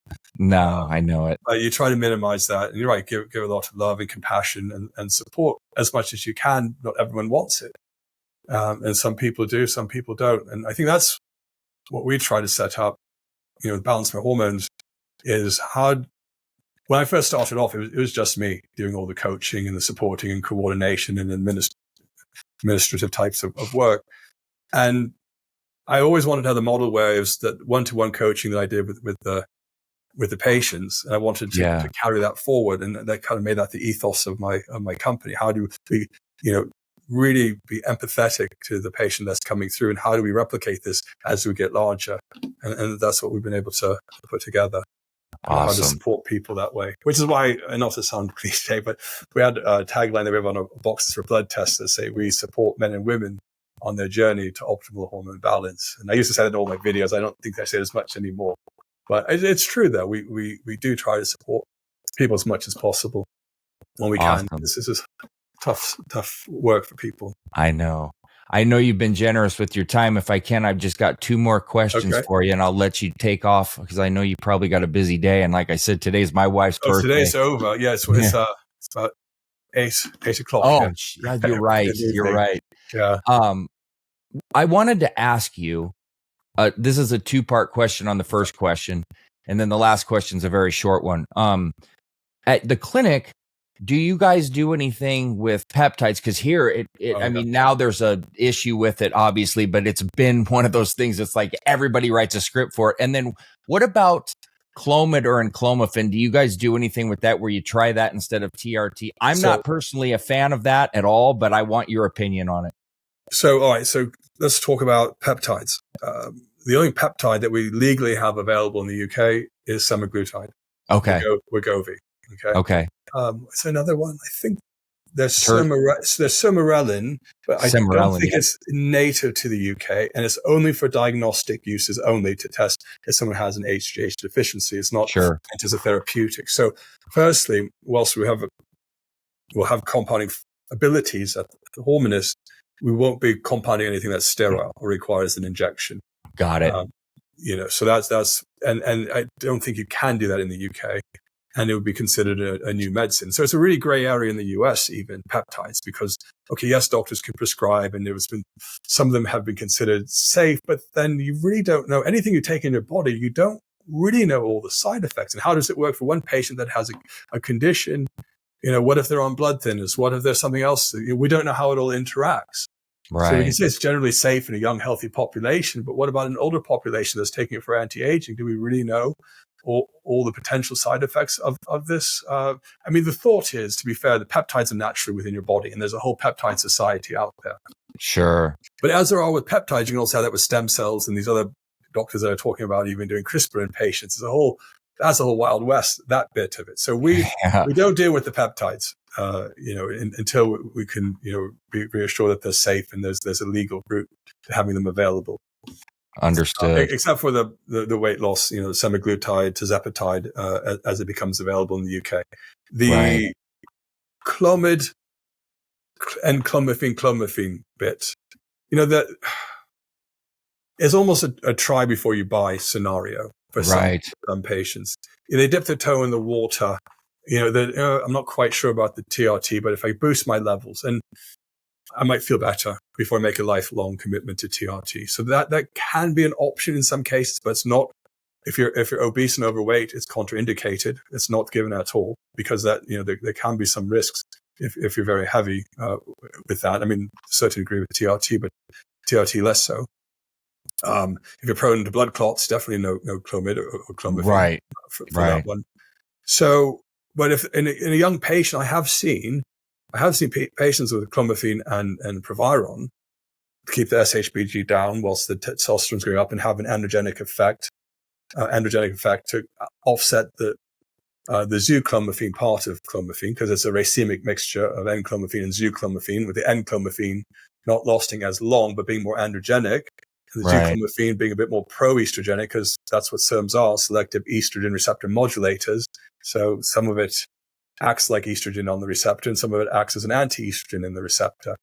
I know it. You try to minimize that, and you're right. Give a lot of love and compassion and support as much as you can. Not everyone wants it, and some people do, some people don't. And I think that's what we try to set up. Balance my hormones is hard. When I first started off, it was just me doing all the coaching and the supporting and coordination and administrative types of work. And I always wanted to have the model where it was that one-to-one coaching that I did with the patients. And I wanted to carry that forward. And that kind of made that the ethos of my company. How do we, really be empathetic to the patient that's coming through, and how do we replicate this as we get larger? And that's what we've been able to put together. Awesome. How to support people that way, which is why, and not to sound cliche, but we had a tagline that we have on our boxes for blood tests that say, we support men and women on their journey to optimal hormone balance. And I used to say that in all my videos. I don't think I say it as much anymore, but it's true though. We do try to support people as much as possible when we can. This is tough work for people. I know you've been generous with your time. If I can, I've just got 2 more questions for you, and I'll let you take off, because I know you probably got a busy day. And like I said, today's my wife's birthday. Today's over. Yeah, it's about 8 o'clock. Oh, yeah, you're right. You're right. Yeah. I wanted to ask you, This is a 2-part question on the first question, and then the last question is a very short one. At the clinic, do you guys do anything with peptides? Because here, I mean, now there's a issue with it, obviously, but it's been one of those things. It's like everybody writes a script for it. And then what about Clomid or Enclomiphene? Do you guys do anything with that where you try that instead of TRT? I'm not personally a fan of that at all, but I want your opinion on it. So, all right. So let's talk about peptides. The only peptide that we legally have available in the UK is semaglutide. Okay. Wegovy. Okay. It's another one. I think there's Sermorelin, but I don't think it's native to the UK, and it's only for diagnostic uses only to test if someone has an HGH deficiency. It's not meant as a therapeutic. So, firstly, whilst we'll have compounding abilities at the hormonist, we won't be compounding anything that's sterile or requires an injection. Got it. So that's and I don't think you can do that in the UK. And it would be considered a new medicine. So it's a really gray area in the US, even peptides, because, yes, doctors can prescribe, and some of them have been considered safe, but then you really don't know anything you take in your body. You don't really know all the side effects. And how does it work for one patient that has a condition? What if they're on blood thinners? What if there's something else? We don't know how it all interacts. Right. So we can say it's generally safe in a young, healthy population, but what about an older population that's taking it for anti-aging? Do we really know all the potential side effects of this? The thought is, to be fair, the peptides are naturally within your body, and there's a whole peptide society out there. Sure. But as there are with peptides, you can also have that with stem cells and these other doctors that are talking about even doing CRISPR in patients. That's a whole Wild West, that bit of it. So we don't deal with the peptides, until we can, be reassured that they're safe and there's a legal route to having them available. Understood. Except for the weight loss, semaglutide, tirzepatide, as it becomes available in the UK. The Clomid and clomiphene bit, that is almost a try before you buy scenario for some patients. They dip their toe in the water. I'm not quite sure about the TRT, but if I boost my levels, and I might feel better before I make a lifelong commitment to TRT. So that can be an option in some cases, but it's not. If you're obese and overweight, it's contraindicated. It's not given at all, because that there can be some risks if you're very heavy with that. Certainly agree with TRT, but TRT less so. If you're prone to blood clots, definitely no Clomid or clomiphene for that one. So, but if in a young patient, I have seen patients with clomiphene and Proviron keep the SHBG down whilst the testosterone's going up and have an androgenic effect to offset the zooclomiphene part of clomiphene, because it's a racemic mixture of N-clomiphene and zooclomiphene, with the N-clomiphene not lasting as long but being more androgenic, and the zooclomiphene being a bit more pro-estrogenic, because that's what SERMs are, selective estrogen receptor modulators. So some of it acts like estrogen on the receptor, and some of it acts as an anti-estrogen in the receptor.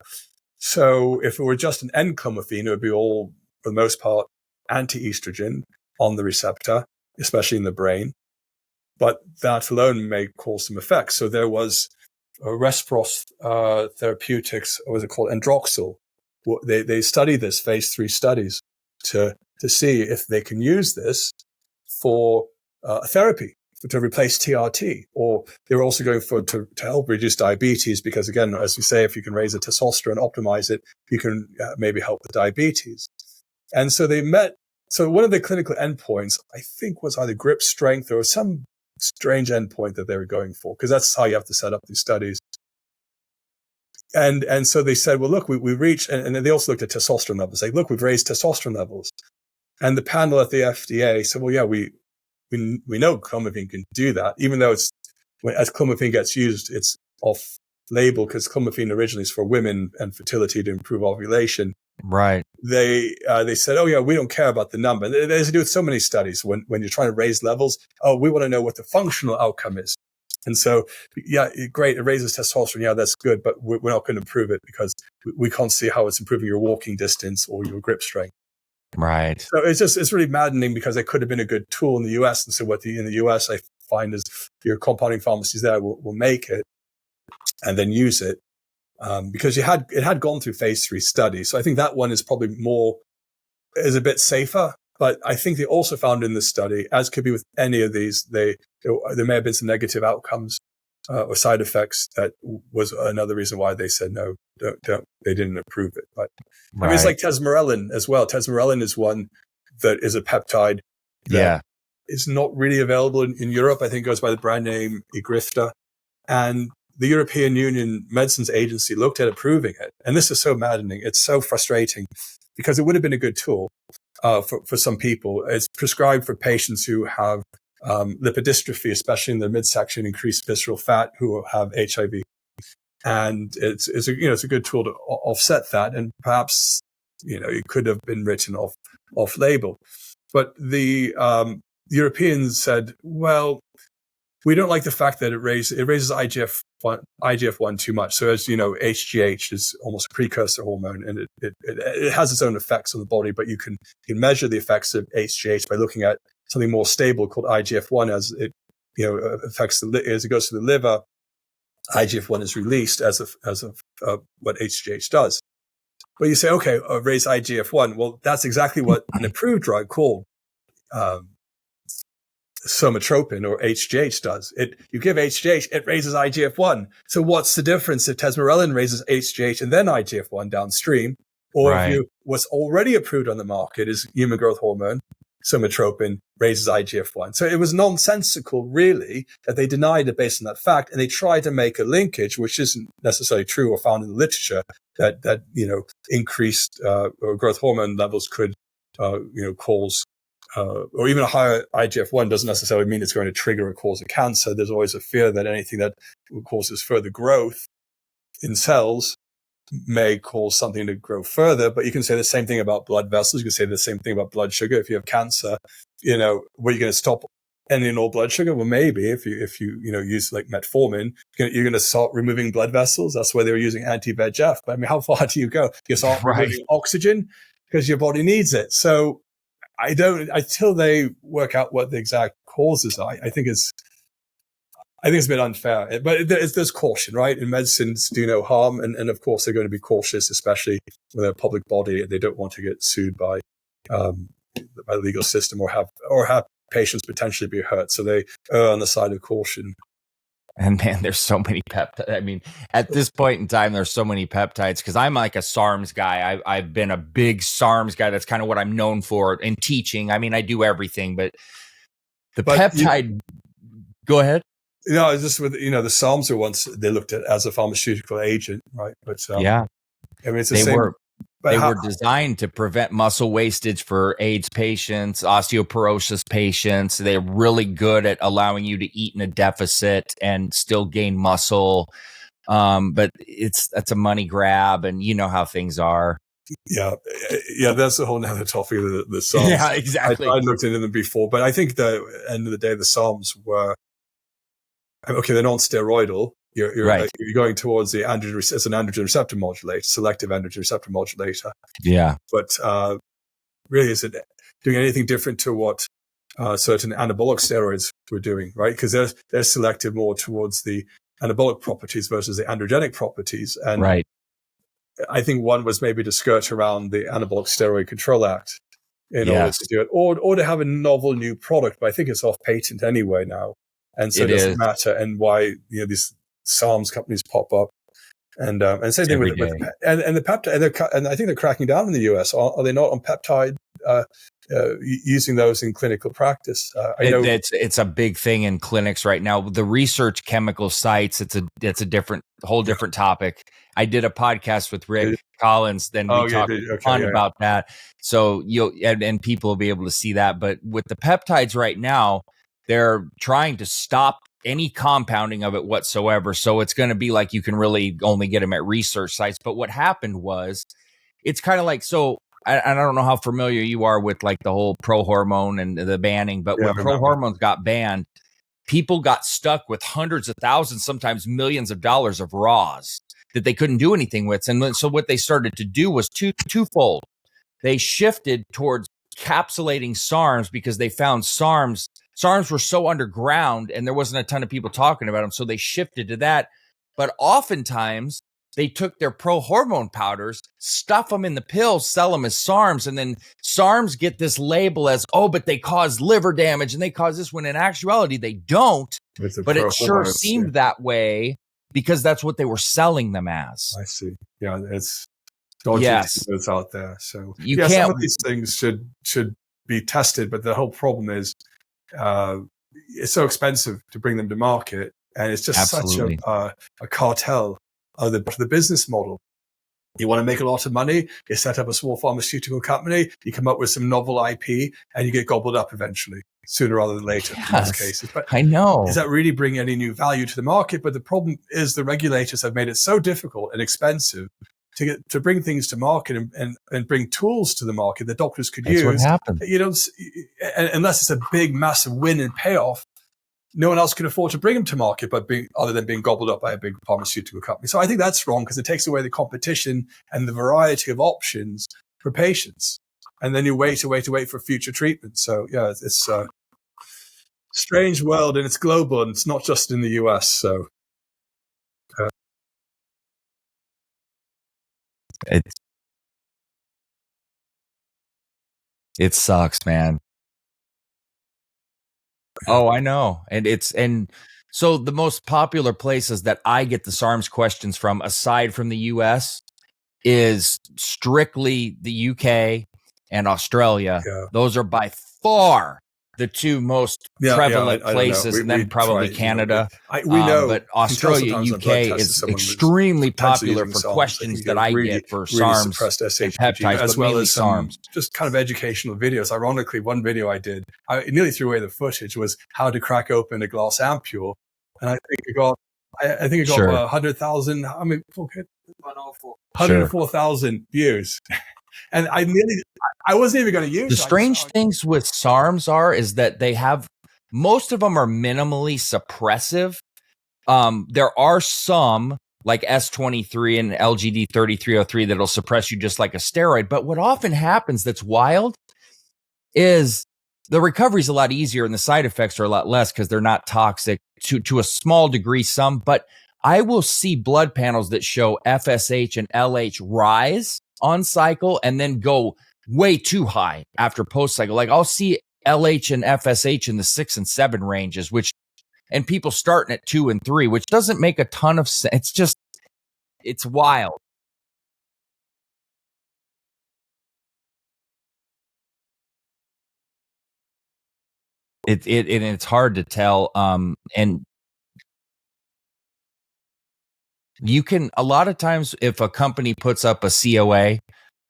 So if it were just an N-clomiphene, it would be all, for the most part, anti-estrogen on the receptor, especially in the brain. But that alone may cause some effects. So there was Respros Therapeutics, what was it called, Androxyl. They studied this, phase 3 studies, to see if they can use this for therapy, to replace TRT, or they were also going to help reduce diabetes, because again, as we say, if you can raise the testosterone, optimize it, you can maybe help the diabetes. And so so one of the clinical endpoints, I think, was either grip strength or some strange endpoint that they were going for, because that's how you have to set up these studies. And so they said, well, look, we reached, and they also looked at testosterone levels. Like, look, we've raised testosterone levels. And the panel at the FDA said, well, yeah, we know clomiphene can do that, even though as clomiphene gets used, it's off label, because clomiphene originally is for women and fertility to improve ovulation. Right. They said, oh yeah, we don't care about the number. They do with so many studies when you're trying to raise levels. Oh, we want to know what the functional outcome is. And so, yeah, great, it raises testosterone. Yeah, that's good, but we're not going to prove it because we can't see how it's improving your walking distance or your grip strength. Right. So it's really maddening, because it could have been a good tool in the US. And so in the US, I find is your compounding pharmacies there will make it and then use it, because it had gone through phase 3 studies. So I think that one is probably is a bit safer But I think they also found in this study, as could be with any of these, there may have been some negative outcomes or side effects. That was another reason why they said no, don't. They didn't approve it. But I mean, it's like tesmorelin as well. Tesmorelin is one that is a peptide that is not really available in Europe. I think it goes by the brand name Igrifta. And the European Union Medicines Agency looked at approving it. And this is so maddening. It's so frustrating because it would have been a good tool for some people. It's prescribed for patients who have lipodystrophy, especially in the midsection, increased visceral fat, who have HIV. And it's a good tool to offset that. And perhaps, it could have been written off label. But the Europeans said, well, we don't like the fact that it raises IGF-1 too much. So as you know, HGH is almost a precursor hormone, and it has its own effects on the body. But you can measure the effects of HGH by looking at something more stable called IGF-1 as it affects as it goes to the liver. IGF-1 is released as of what HGH does. But you say, okay, raise IGF-1. Well, that's exactly what an approved drug called somatropin or HGH does. You give HGH, it raises IGF-1. So what's the difference if tesmorelin raises HGH and then IGF-1 downstream? Or if what's already approved on the market is human growth hormone, somatropin raises IGF-1. So it was nonsensical, really, that they denied it based on that fact. And they tried to make a linkage, which isn't necessarily true or found in the literature, that increased or growth hormone levels could, cause or even a higher IGF-1 doesn't necessarily mean it's going to trigger or cause a cancer. There's always a fear that anything that causes further growth in cells may cause something to grow further. But you can say the same thing about blood vessels. You can say the same thing about blood sugar. If you have cancer, were you going to stop any and all blood sugar? Well, maybe if you use like metformin, you're going to start removing blood vessels. That's why they were using anti-VEGF. But I mean, how far do you go? You start removing oxygen because your body needs it. So until they work out what the exact causes are, I think it's a bit unfair. But there's caution, right? And medicines do no harm. And of course, they're going to be cautious, especially with a public body. They don't want to get sued by the legal system or have patients potentially be hurt. So they err on the side of caution. And man, there's so many peptides. I mean, at this point in time, there's so many peptides because I'm like a SARMs guy. I've been a big SARMs guy. That's kind of what I'm known for in teaching. I mean, I do everything, but peptide. Go ahead. It's just with the SARMs were once they looked at as a pharmaceutical agent, right? But I mean, it's the same. They were designed to prevent muscle wastage for AIDS patients, osteoporosis patients. They're really good at allowing you to eat in a deficit and still gain muscle. But that's a money grab, and you know how things are. Yeah, that's a whole nother topic of the SARMs. Yeah, exactly. I looked into them before, but I think the end of the day, the SARMs were okay. They're non-steroidal. You're right. You're going towards the androgen. It's an androgen receptor modulator, selective androgen receptor modulator. Yeah. But really, is it doing anything different to what certain anabolic steroids were doing, right? Because they're selected more towards the anabolic properties versus the androgenic properties. And right. I think one was maybe to skirt around the Anabolic Steroid Control Act in order to do it, or to have a novel new product. But I think it's off patent anyway now, and so it doesn't matter. And why these SARMs companies pop up, and same thing with the peptide, and I think they're cracking down in the US. Are they not on peptide? Using those in clinical practice. I know it's a big thing in clinics right now. The research chemical sites, it's a whole different topic. I did a podcast with Rick Collins, then we talked about that. So and people will be able to see that. But with the peptides right now, they're trying to stop any compounding of it whatsoever. So it's going to be like you can really only get them at research sites. But what happened was, it's kind of like, so I don't know how familiar you are with like the whole pro hormone and the banning, but when pro hormones got banned, people got stuck with hundreds of thousands, sometimes millions of dollars of raws that they couldn't do anything with. And so what they started to do was twofold. They shifted towards capsulating SARMs because they found SARMs were so underground and there wasn't a ton of people talking about them. So they shifted to that. But oftentimes they took their pro-hormone powders, stuff them in the pills, sell them as SARMs, and then SARMs get this label as, oh, but they cause liver damage and they cause this, when in actuality they don't. But it sure seemed that way because that's what they were selling them as. I see. Yeah, it's dodgy that's out there. So you can't, some of these things should be tested, but the whole problem is it's so expensive to bring them to market, and it's just such a cartel of the business model. You want to make a lot of money, you set up a small pharmaceutical company, you come up with some novel IP, and you get gobbled up eventually, sooner rather than later in most cases. But I know. Does that really bring any new value to the market? But the problem is the regulators have made it so difficult and expensive to bring things to market and bring tools to the market that doctors could use. That's what happened. You don't, unless it's a big, massive win and payoff, no one else can afford to bring them to market, other than being gobbled up by a big pharmaceutical company. So I think that's wrong because it takes away the competition and the variety of options for patients. And then you wait for future treatment. So yeah, it's a strange world, and it's global, and it's not just in the US. So it sucks, man. Oh, I know. And so the most popular places that I get the SARMs questions from, aside from the US, is strictly the UK and Australia. Yeah. Those are by far the two most prevalent places, and then probably Canada. We know, but Australia, UK is extremely popular for questions that I get for SARMs and peptides, as well as SARMs. Just kind of educational videos. Ironically, one video I did, I nearly threw away the footage, was how to crack open a glass ampule, and I think it got 100,000. I mean, 104,000 views. And I wasn't even going to use it. The strange things with SARMs is that they have, most of them are minimally suppressive. There are some like S23 and LGD 3303 that'll suppress you just like a steroid. But what often happens that's wild is the recovery is a lot easier and the side effects are a lot less because they're not toxic to a small degree, some. But I will see blood panels that show FSH and LH rise on cycle and then go way too high after post cycle. Like I'll see LH and FSH in the 6 and 7 ranges, and people starting at 2 and 3, which doesn't make a ton of sense. It's wild. It's hard to tell. And you can, a lot of times if a company puts up a COA,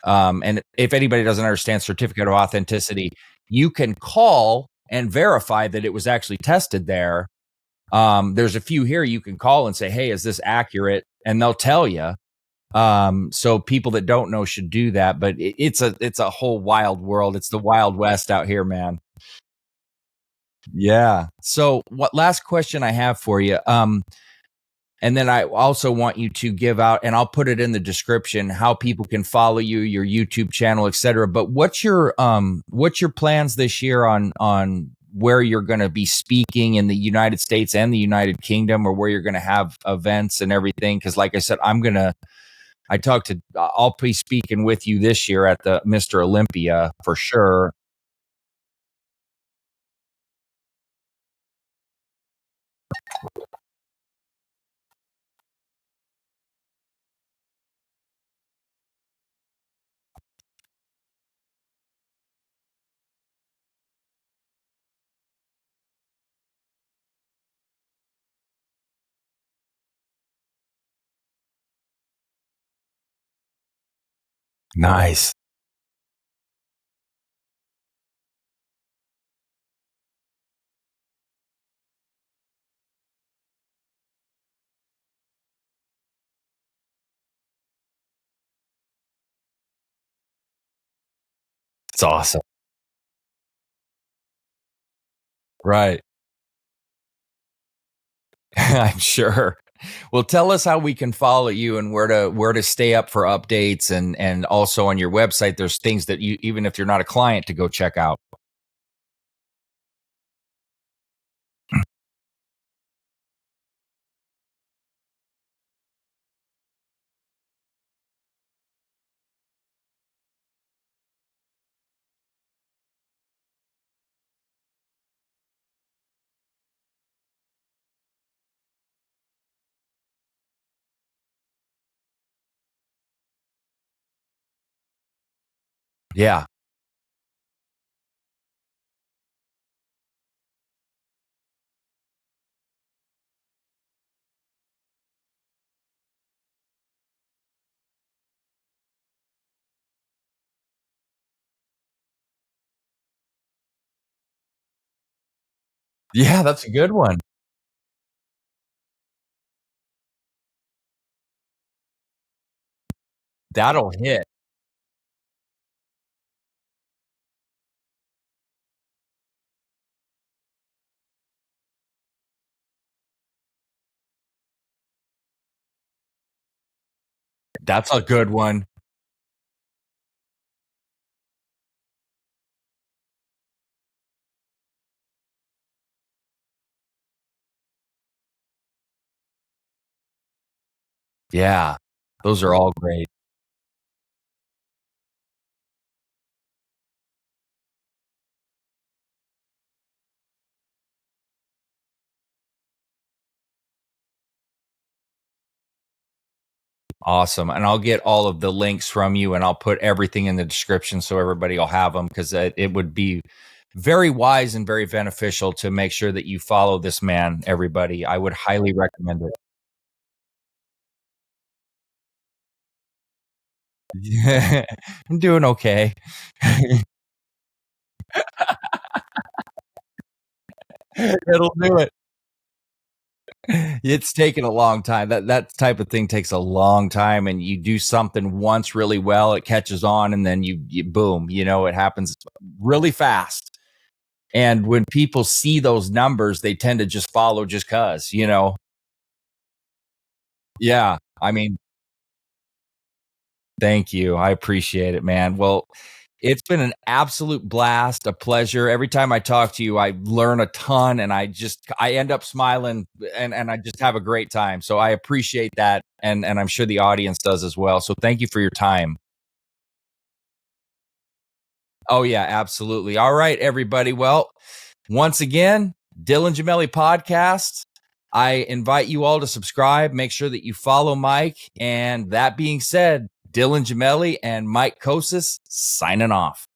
and if anybody doesn't understand certificate of authenticity, you can call and verify that it was actually tested there. There's a few here you can call and say, hey, is this accurate? And they'll tell you. So people that don't know should do that, but it's a whole wild world. It's the Wild West out here, man. Yeah. So what last question I have for you? And then I also want you to give out, and I'll put it in the description, how people can follow you, your YouTube channel, etc. But what's your plans this year on where you're going to be speaking in the United States and the United Kingdom, or where you're going to have events and everything? Because like I said, I'll be speaking with you this year at the Mr. Olympia for sure. Nice. It's awesome. Right. I'm sure. Well, tell us how we can follow you and where to stay up for updates, and also on your website, there's things that you, even if you're not a client, to go check out. Yeah. Yeah, that's a good one. That'll hit. That's a good one. Yeah. Those are all great. Awesome. And I'll get all of the links from you and I'll put everything in the description so everybody will have them because it would be very wise and very beneficial to make sure that you follow this man, everybody. I would highly recommend it. Yeah, I'm doing okay. It'll do it. It's taken a long time. That type of thing takes a long time, and you do something once really well, it catches on, and then you boom, it happens really fast. And when people see those numbers, they tend to just follow just cause. Yeah. I mean, thank you. I appreciate it, man. Well, it's been an absolute blast, a pleasure. Every time I talk to you, I learn a ton and I end up smiling and I just have a great time. So I appreciate that. And I'm sure the audience does as well. So thank you for your time. Oh, yeah, absolutely. All right, everybody. Well, once again, Dylan Gemelli podcast. I invite you all to subscribe. Make sure that you follow Mike. And that being said, Dylan Gemelli and Mike Kocsis signing off.